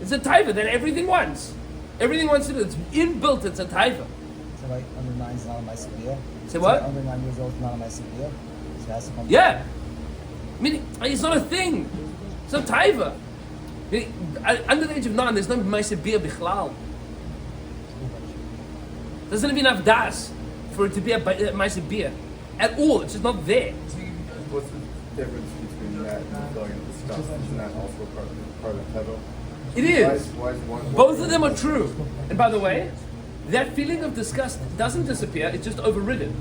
It's a taiva that everything wants. Everything wants to do. It's inbuilt. It's a taiva. So like under 9 is not on my CPA. Say what? Under 9 years old is not on my CPA. So that's the Yeah. Meaning, it's not a thing. It's not taiva. Meaning, under the age of 9, there's no ma'aseh bia bichlal. Doesn't even have das for it to be a ma'aseh bia at all. It's just not there. What's the difference between that and going and discuss? Isn't that also part of Teva? It is. Why is one Both of them are true. And by the way, that feeling of disgust doesn't disappear. It's just overridden.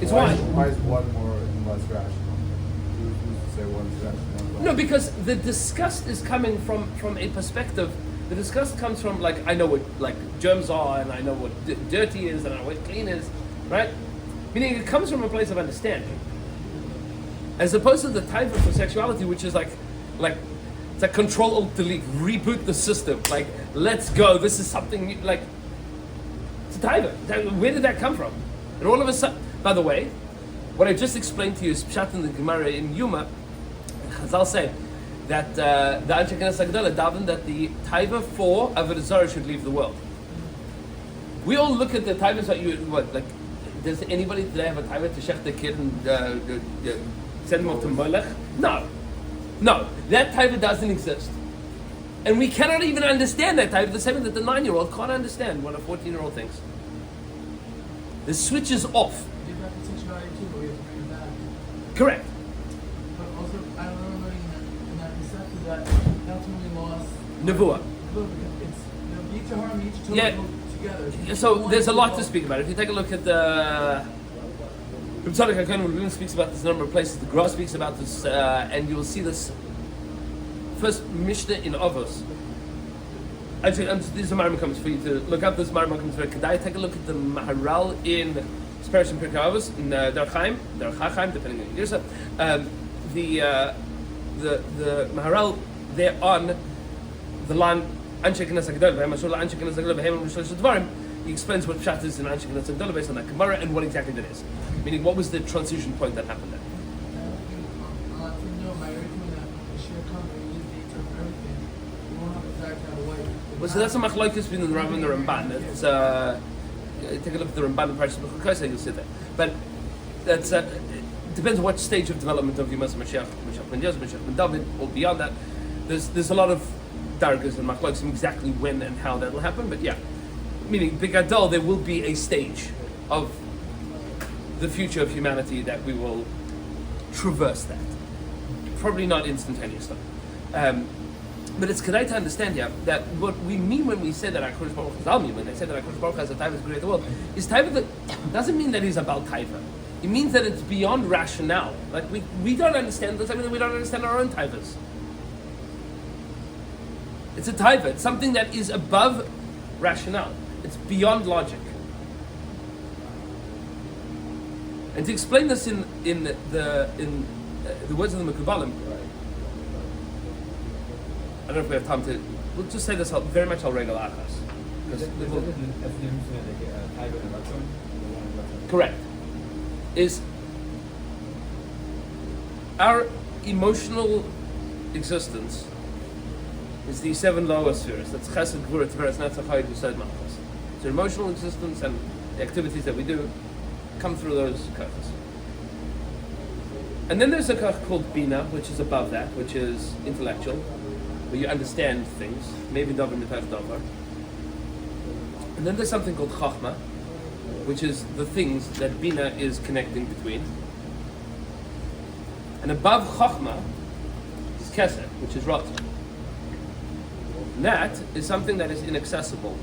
It's why. Why is one more and less rational? Who's to say one's rational? One's No, because the disgust is coming from a perspective. The disgust comes from, like, I know what, like, germs are, and I know what dirty is, and I know what clean is, right? Meaning it comes from a place of understanding, as opposed to the type of sexuality, which is like it's like Control Alt Delete, reboot the system. Like, let's go. This is something new. Like, it's a taiva. Where did that come from? And all of a sudden, by the way, what I just explained to you is Pshat in the Gemara in Yuma. Chazal say that the Anshe Knesset Agdola daven that the taiva for Avodah Zarah should leave the world. We all look at the taivas that you like. Does anybody today have a taiva to shech the kid and send him off to Molech? No. That taiva doesn't exist. And we cannot even understand that taiva the same way that the 9-year-old can't understand what a 14-year-old thinks. The switch is off. You have to teach value too, but we have to bring it back. Correct. But also, I remember learning in that perspective that that's when we lost. Nevuah. Look, it's each harm, each total Yeah. go together. So there's a lot to speak about. If you take a look at the Reb Tzadok HaKohen speaks about this in a number of places. The Gra speaks about this, and you will see this first Mishnah in Avos. Actually, these are Marim comes for you to look up. This Marim comes for Kedai. Take a look at the Maharal in Sparish and Pirkei Avos in Dar Chaim, depending on your Girsa. The Maharal there on the line Anshe Knesset Agdola, Anshe Knesset Agdola, Behem Rishon Shadvarim. he explains what Pshat is in Anshe Knesset Gdola based on that Gemara and what exactly that is. Meaning, what was the transition point that happened there? Well, so that's a machlokes between the Rambam and the Ramban. It's, take a look at the Ramban and Parashas Bechukos, you'll see that. But that's it depends on what stage of development of Yom Mashiach, Mashiach ben Yosef, Mashiach ben David, or beyond that. There's a lot of dargas and machlokes exactly when and how that will happen. But yeah, meaning Bigadol, there will be a stage of the future of humanity that we will traverse that. Probably not instantaneously. But it's kedai to understand here that what we mean when we say that HaKadosh Baruch Hu Zalmi, when they say that HaKadosh Baruch Hu has a taiva to create the world, is taiva that doesn't mean that he's about taiva. It means that it's beyond rationale. Like we don't understand the same way that we don't understand our own taivas. It's a taiva. It's something that is above rationale. It's beyond logic. And to explain this in the words of the Mekubalim, I don't know if we have time to. We'll just say this very much al regal achas. Correct. Is our emotional existence is the 7 lower spheres. That's chesed, gvura, tiferes, netzach, chayil, hesed, malchus. So emotional existence and the activities that we do come through those kochas. And then there's a koch called bina, which is above that, which is intellectual, where you understand things, maybe davar mitach davar. And then there's something called chachma, which is the things that bina is connecting between. And above chachma is kesed, which is ratzon. And that is something that is inaccessible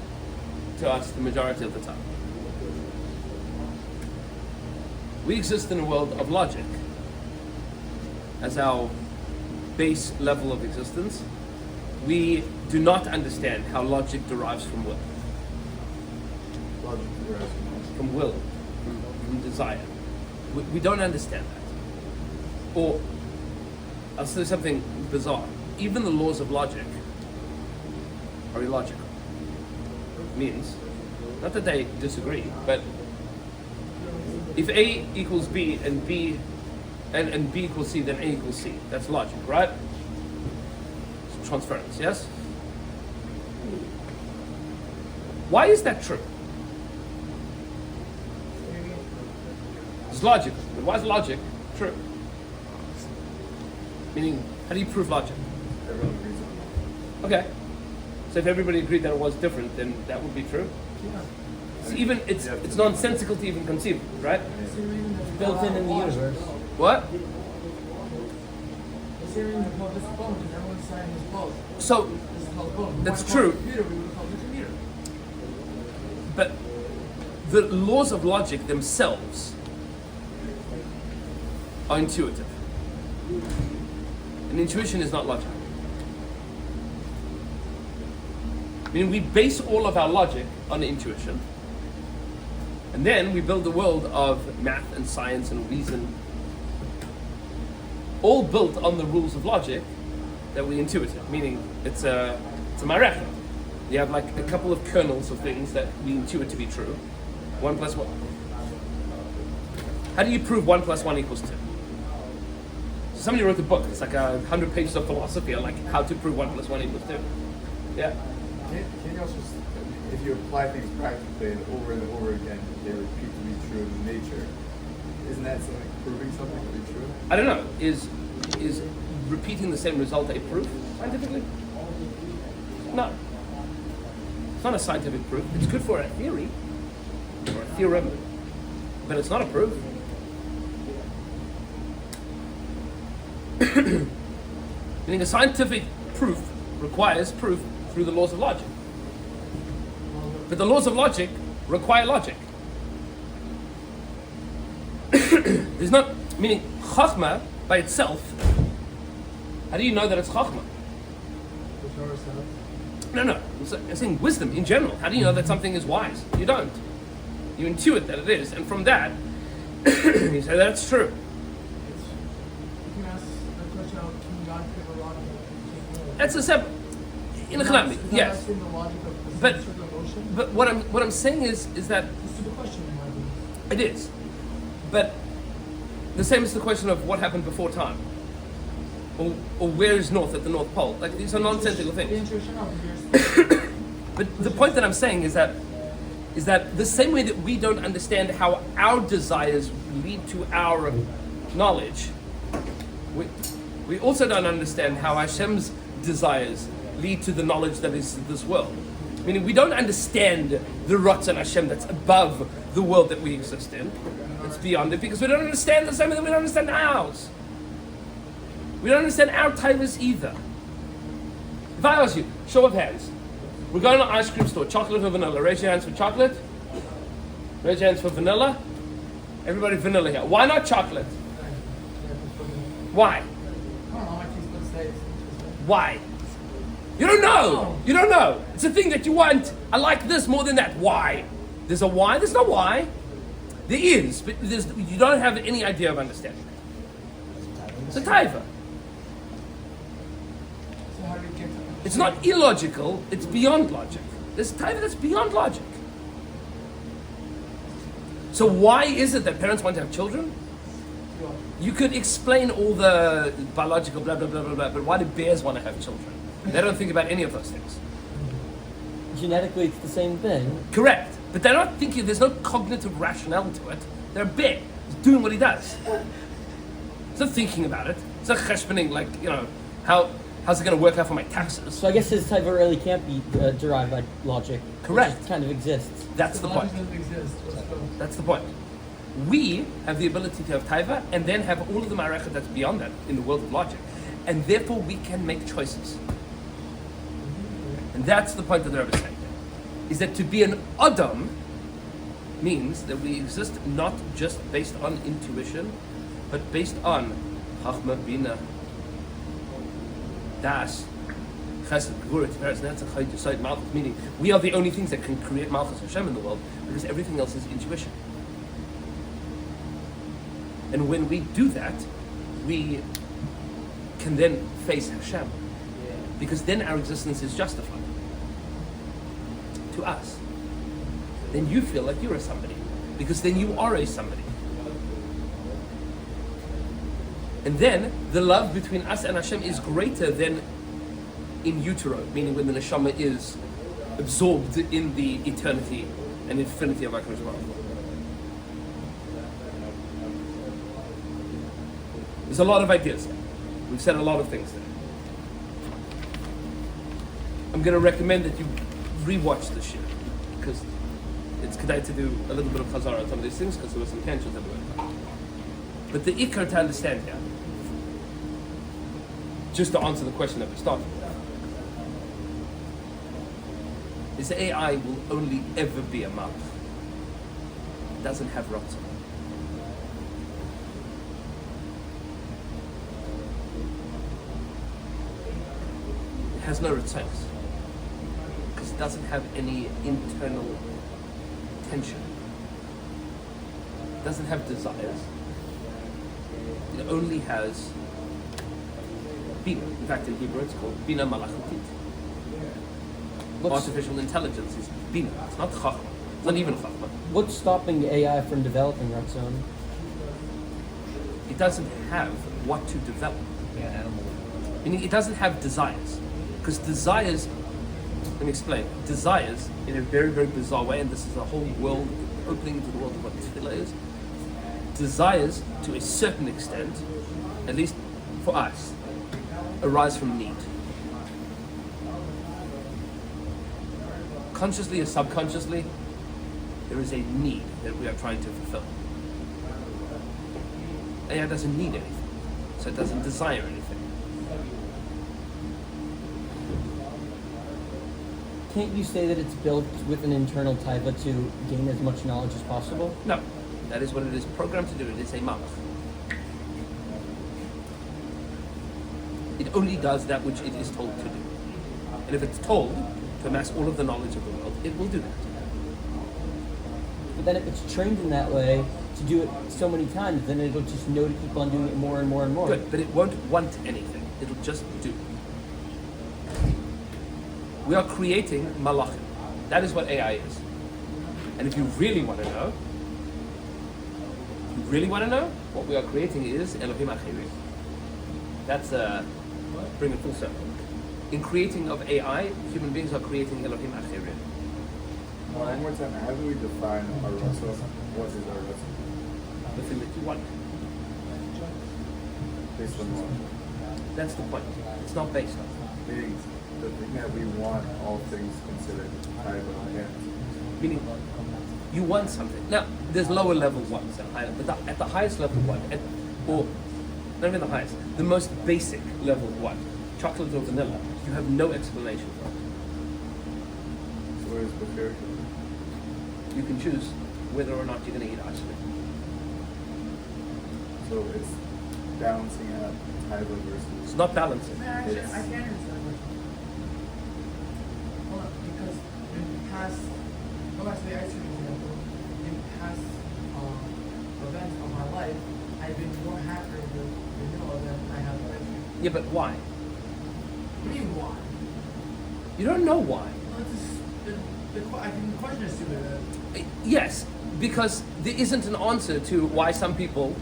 to us the majority of the time. We exist in a world of logic as our base level of existence. We do not understand how logic derives from will. Logic derives From will, from desire. We don't understand that. Or, I'll say something bizarre. Even the laws of logic are illogical. Means, not that they disagree, but if A equals B and B and B equals C, then A equals C. That's logic, right? It's transference, yes? Why is that true? It's logical. But why is logic true? Meaning, how do you prove logic? everyone agrees on. Okay. So if everybody agreed that it was different, then that would be true. So even it's nonsensical to even conceive, right? Built in the universe. What? So that's true. But the laws of logic themselves are intuitive. And intuition is not logic. Meaning we base all of our logic on intuition. And then we build a world of math and science and reason, all built on the rules of logic that we intuitive. Meaning it's a ma'arech. You have like a couple of kernels of things that we intuit to be true. 1 plus 1. How do you prove 1 plus 1 equals 2? So somebody wrote a book. It's like 100 pages of philosophy on like how to prove 1 plus 1 equals 2. Yeah. Can you also, if you apply things practically and over again, they repeat to be true in nature, isn't that something proving something to be true? I don't know. Is repeating the same result a proof scientifically? No. It's not a scientific proof. It's good for a theory or a theorem, but it's not a proof. Meaning a scientific proof requires proof through the laws of logic. But the laws of logic require logic. There's not, meaning chachma by itself, how do you know that it's chachma? No. I'm saying wisdom in general. How do you know that something is wise? You don't. You intuit that it is, and from that, you say that's true. You can ask the question of can God create a lot of That's a separate. In a calamity, yes. The logic of the But circle of Hashem? But what I'm saying is that It's to the question in my view. it is. But the same is the question of what happened before time. Or where is north at the North Pole? Like these are nonsensical The things. intuition of yours. But the point that I'm saying is that the same way that we don't understand how our desires lead to our knowledge, we also don't understand how Hashem's desires lead to the knowledge that is this world. Meaning we don't understand the Ratzon Hashem that's above the world that we exist in. It's beyond it because we don't understand the same way that we don't understand ours. We don't understand our taivas either. If I ask you, show of hands, we're going to an ice cream store, chocolate or vanilla. Raise your hands for chocolate. Raise your hands for vanilla. Everybody vanilla here. Why not chocolate? Why? I don't know, my taste buds say it's Why? You don't know. You don't know. It's a thing that you want. I like this more than that. Why? There's a why. There's no why. There is, but you don't have any idea of understanding. It's a taiva. So how do you get to It's not illogical. It's beyond logic. There's taiva that's beyond logic. So why is it that parents want to have children? You could explain all the biological blah blah blah blah blah, but why do bears want to have children? They don't think about any of those things. Genetically, it's the same thing. Correct. But they're not thinking, there's no cognitive rationale to it. They're a bear. He's doing what he does. It's not thinking about it. It's not cheshboning, like, how's it going to work out for my taxes? So I guess his type really can't be derived by logic. Correct. It just kind of exists. That's the point. doesn't exist. Let's go. That's the point. We have the ability to have taiva and then have all of the marachet that's beyond that in the world of logic. And therefore we can make choices. And that's the point that the Rebbe is saying. Is that to be an Adam means that we exist not just based on intuition, but based on Chachma, Bina, Das, Chesed, Gvura, Tiferes, Netzach, Chayt, Yesod, Malchus, meaning we are the only things that can create Malchus Hashem in the world because everything else is intuition. And when we do that, we can then face Hashem. Because then our existence is justified to us. Then you feel like you're a somebody. Because then you are a somebody. And then the love between us and Hashem is greater than in utero, meaning when the neshama is absorbed in the eternity and infinity of HaKadosh Baruch Hu. There's a lot of ideas there. We've said a lot of things there. I'm going to recommend that you rewatch this year because it's kedai to do a little bit of chazara on some of these things because there were some tangents that we went on. But the ikar to understand here, just to answer the question that we started with, is that AI will only ever be a malach. It doesn't have ratzon. It has no ratzon because it doesn't have any internal tension. It doesn't have desires. It only has bina. In fact, in Hebrew, it's called bina malachutit. Artificial intelligence is bina. It's not chachma. It's not even chachma. What's stopping AI from developing Ratzon? It doesn't have what to develop. Meaning, it doesn't have desires. Because desires, let me explain. Desires, in a very, very bizarre way, and this is a whole world, opening into the world of what tefillah is. Desires, to a certain extent, at least for us, arise from need. Consciously or subconsciously, there is a need that we are trying to fulfill. AI doesn't need anything, so it doesn't desire anything. Can't you say that it's built with an internal taiva to gain as much knowledge as possible? No, that is what it is programmed to do. It is a malach. It only does that which it is told to do. And if it's told to amass all of the knowledge of the world, it will do that. But then if it's trained in that way to do it so many times, then it'll just know to keep on doing it more and more and more. Good, but it won't want anything. It'll just do. We are creating malachim. That is what AI is. And if you really want to know, what we are creating is Elohim Acheri. That's bring it full circle. In creating of AI, human beings are creating Elohim Acheri. One more time, how do we define our Ratzon? What is our Ratzon? The thing that you want. Based on what? That's the point. It's not based on. Meaning, the thing that we want, all things considered, Meaning, you want something. Now, there's lower level ones and higher, but at the highest level one, or not even the highest, the most basic level one, chocolate or vanilla, you have no explanation for it. So where's the fair? You can choose whether or not you're going to eat ice cream. So it's balancing out Taiva It's versus. not balancing. Man, actually, It's- I can't answer that question. Hold on, because in the past, go back to the ice cream example, in past events of my life, I've been more happier with vanilla than I have with ice cream. Yeah, but why? What do you mean why? You don't know why. Well, it's just, I think the question is stupid. Yes, because there isn't an answer to why some people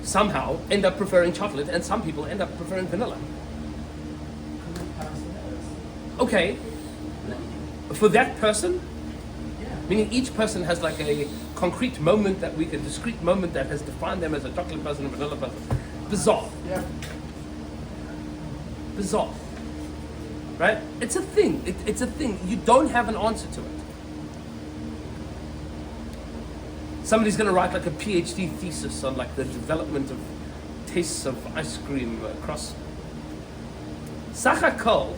somehow end up preferring chocolate and some people end up preferring vanilla. Because of past events. Okay, for that person, Yeah. meaning each person has like a concrete moment that a discrete moment that has defined them as a chocolate person and vanilla person. Bizarre. Yeah. Bizarre. Right? It's a thing. It's a thing. You don't have an answer to it. Somebody's going to write like a PhD thesis on like the development of tastes of ice cream across. Sachakol.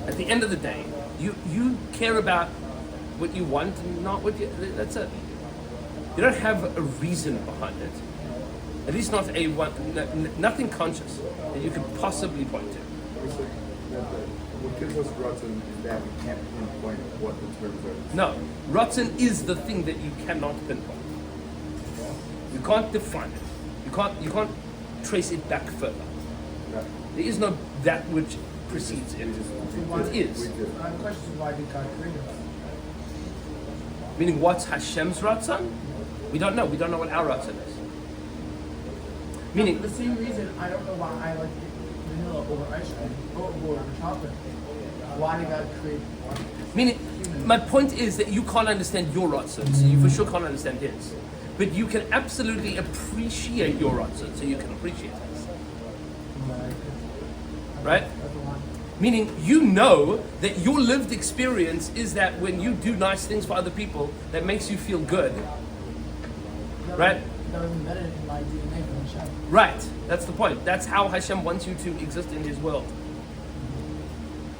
At the end of the day, you care about what you want and not what you. That's it. You don't have a reason behind it. At least not a one. Nothing conscious that you could possibly point to. Basically, what gives us Ratzon is that we can't pinpoint what the terms are. No, Ratzon is the thing that you cannot pinpoint. You can't define it. You can't trace it back further. That There is no that which precedes it. It is. we do. The question is why did God create us? Meaning, what's Hashem's Ratzon? We don't know. We don't know what our Ratzon is. Meaning, The same reason I don't know why I like vanilla over ice cream or over chocolate. Why did God create meaning, my point is that you can't understand your Ratzon, so you for sure can't understand his. But you can absolutely appreciate your Ratzon, so you can appreciate his. Right? Meaning, you know that your lived experience is that when you do nice things for other people, that makes you feel good. Right? That was embedded in my DNA from Hashem. Right. That's the point. That's how Hashem wants you to exist in His world.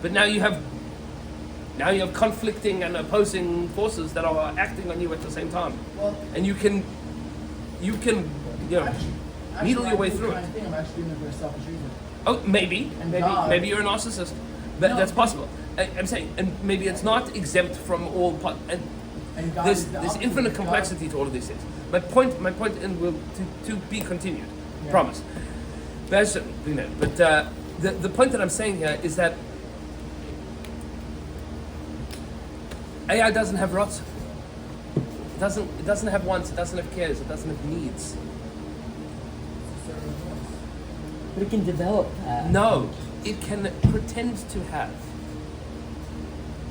But now you have conflicting and opposing forces that are acting on you at the same time, Well, and you can, actually, needle your way I do through kind it. of think I'm actually doing it for selfish reasons. Oh, maybe And God- you're a narcissist. But No, that's but- possible. I'm saying, and maybe it's not exempt from all. And God There's is the opposite. infinite God- complexity to all of these things. My point, and will to be continued. Yeah. Promise. But the point that I'm saying here is that AI doesn't have rots. It doesn't have wants. It doesn't have cares. It doesn't have needs. But it can develop that. No, it can pretend to have.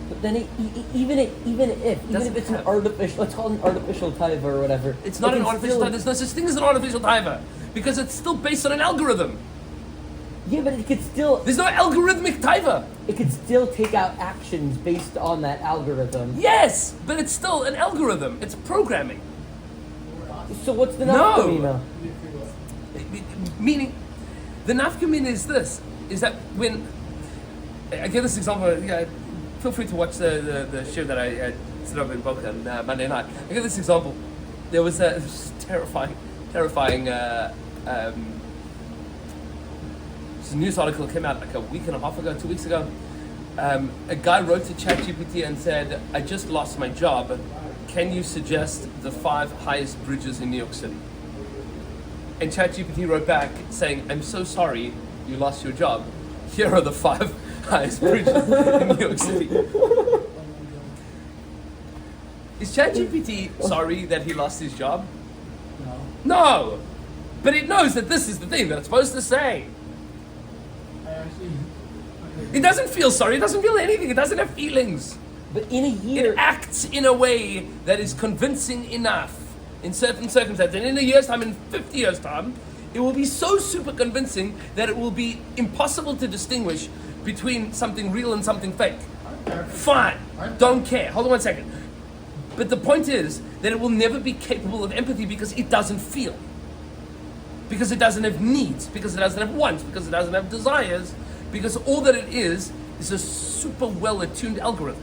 But then even if Doesn't it's an have. artificial, let's call it an artificial type or whatever. It's not it an can artificial. still- There's no such thing as an artificial diver because it's still based on an algorithm. Yeah, but it could still There's no algorithmic diver. take out actions based on that algorithm. Yes, but it's still an algorithm. It's programming. So what's the No. nafkamina? Meaning, the nafkamin is this: is that when I give this example, yeah, feel free to watch the show that I set up in Boca on Monday night. I give this example. There was a terrifying. This news article came out like a week and a half ago, 2 weeks ago. A guy wrote to ChatGPT and said, "I just lost my job. Can you suggest the 5 highest bridges in New York City?" And ChatGPT wrote back saying, "I'm so sorry you lost your job. Here are the 5 highest bridges in New York City. Is ChatGPT sorry that he lost his job? No. No! But it knows that this is the thing that it's supposed to say. I actually. It doesn't feel sorry, it doesn't feel anything, it doesn't have feelings. But in a year, It acts in a way that is convincing enough in certain circumstances. And in a year's time, in 50 years' time, it will be so super convincing that it will be impossible to distinguish between something real and something fake. Fine. Don't care. Hold on 1 second. But the point is that it will never be capable of empathy because it doesn't feel. Because it doesn't have needs, because it doesn't have wants, because it doesn't have desires, because all that it is a super well attuned algorithm.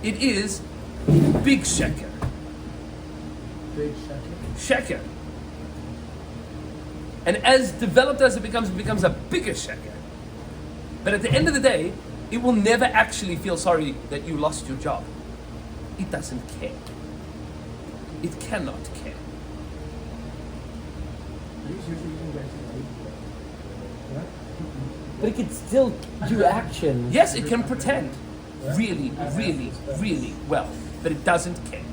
It is big sheker. Big second. Sheker. And as developed as it becomes a bigger sheker. But at the end of the day, it will never actually feel sorry that you lost your job. It doesn't care. It cannot care. Are you seriously using that? but it could still do action. Yes, it can pretend really, really, really well, but it doesn't care.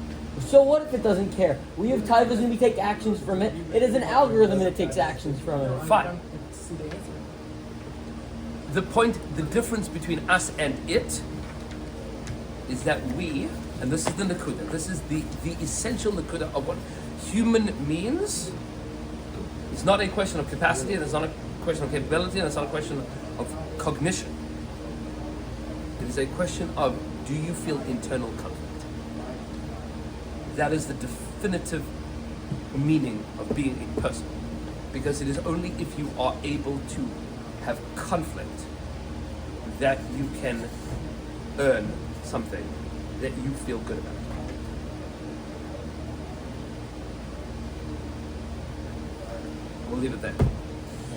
So what if it doesn't care? We have tigers and we take actions from it. It is an algorithm and it takes actions from it. Fine. See the answer. The difference between us and it is that we, and this is the Nakuda, this is the essential Nakuda of what human means. It's not a question of capacity, and it's not a question of capability, and it's not a question of cognition. It is a question of, do you feel internal conflict? That is the definitive meaning of being a person. Because it is only if you are able to have conflict that you can earn something that you feel good about. We'll leave it there.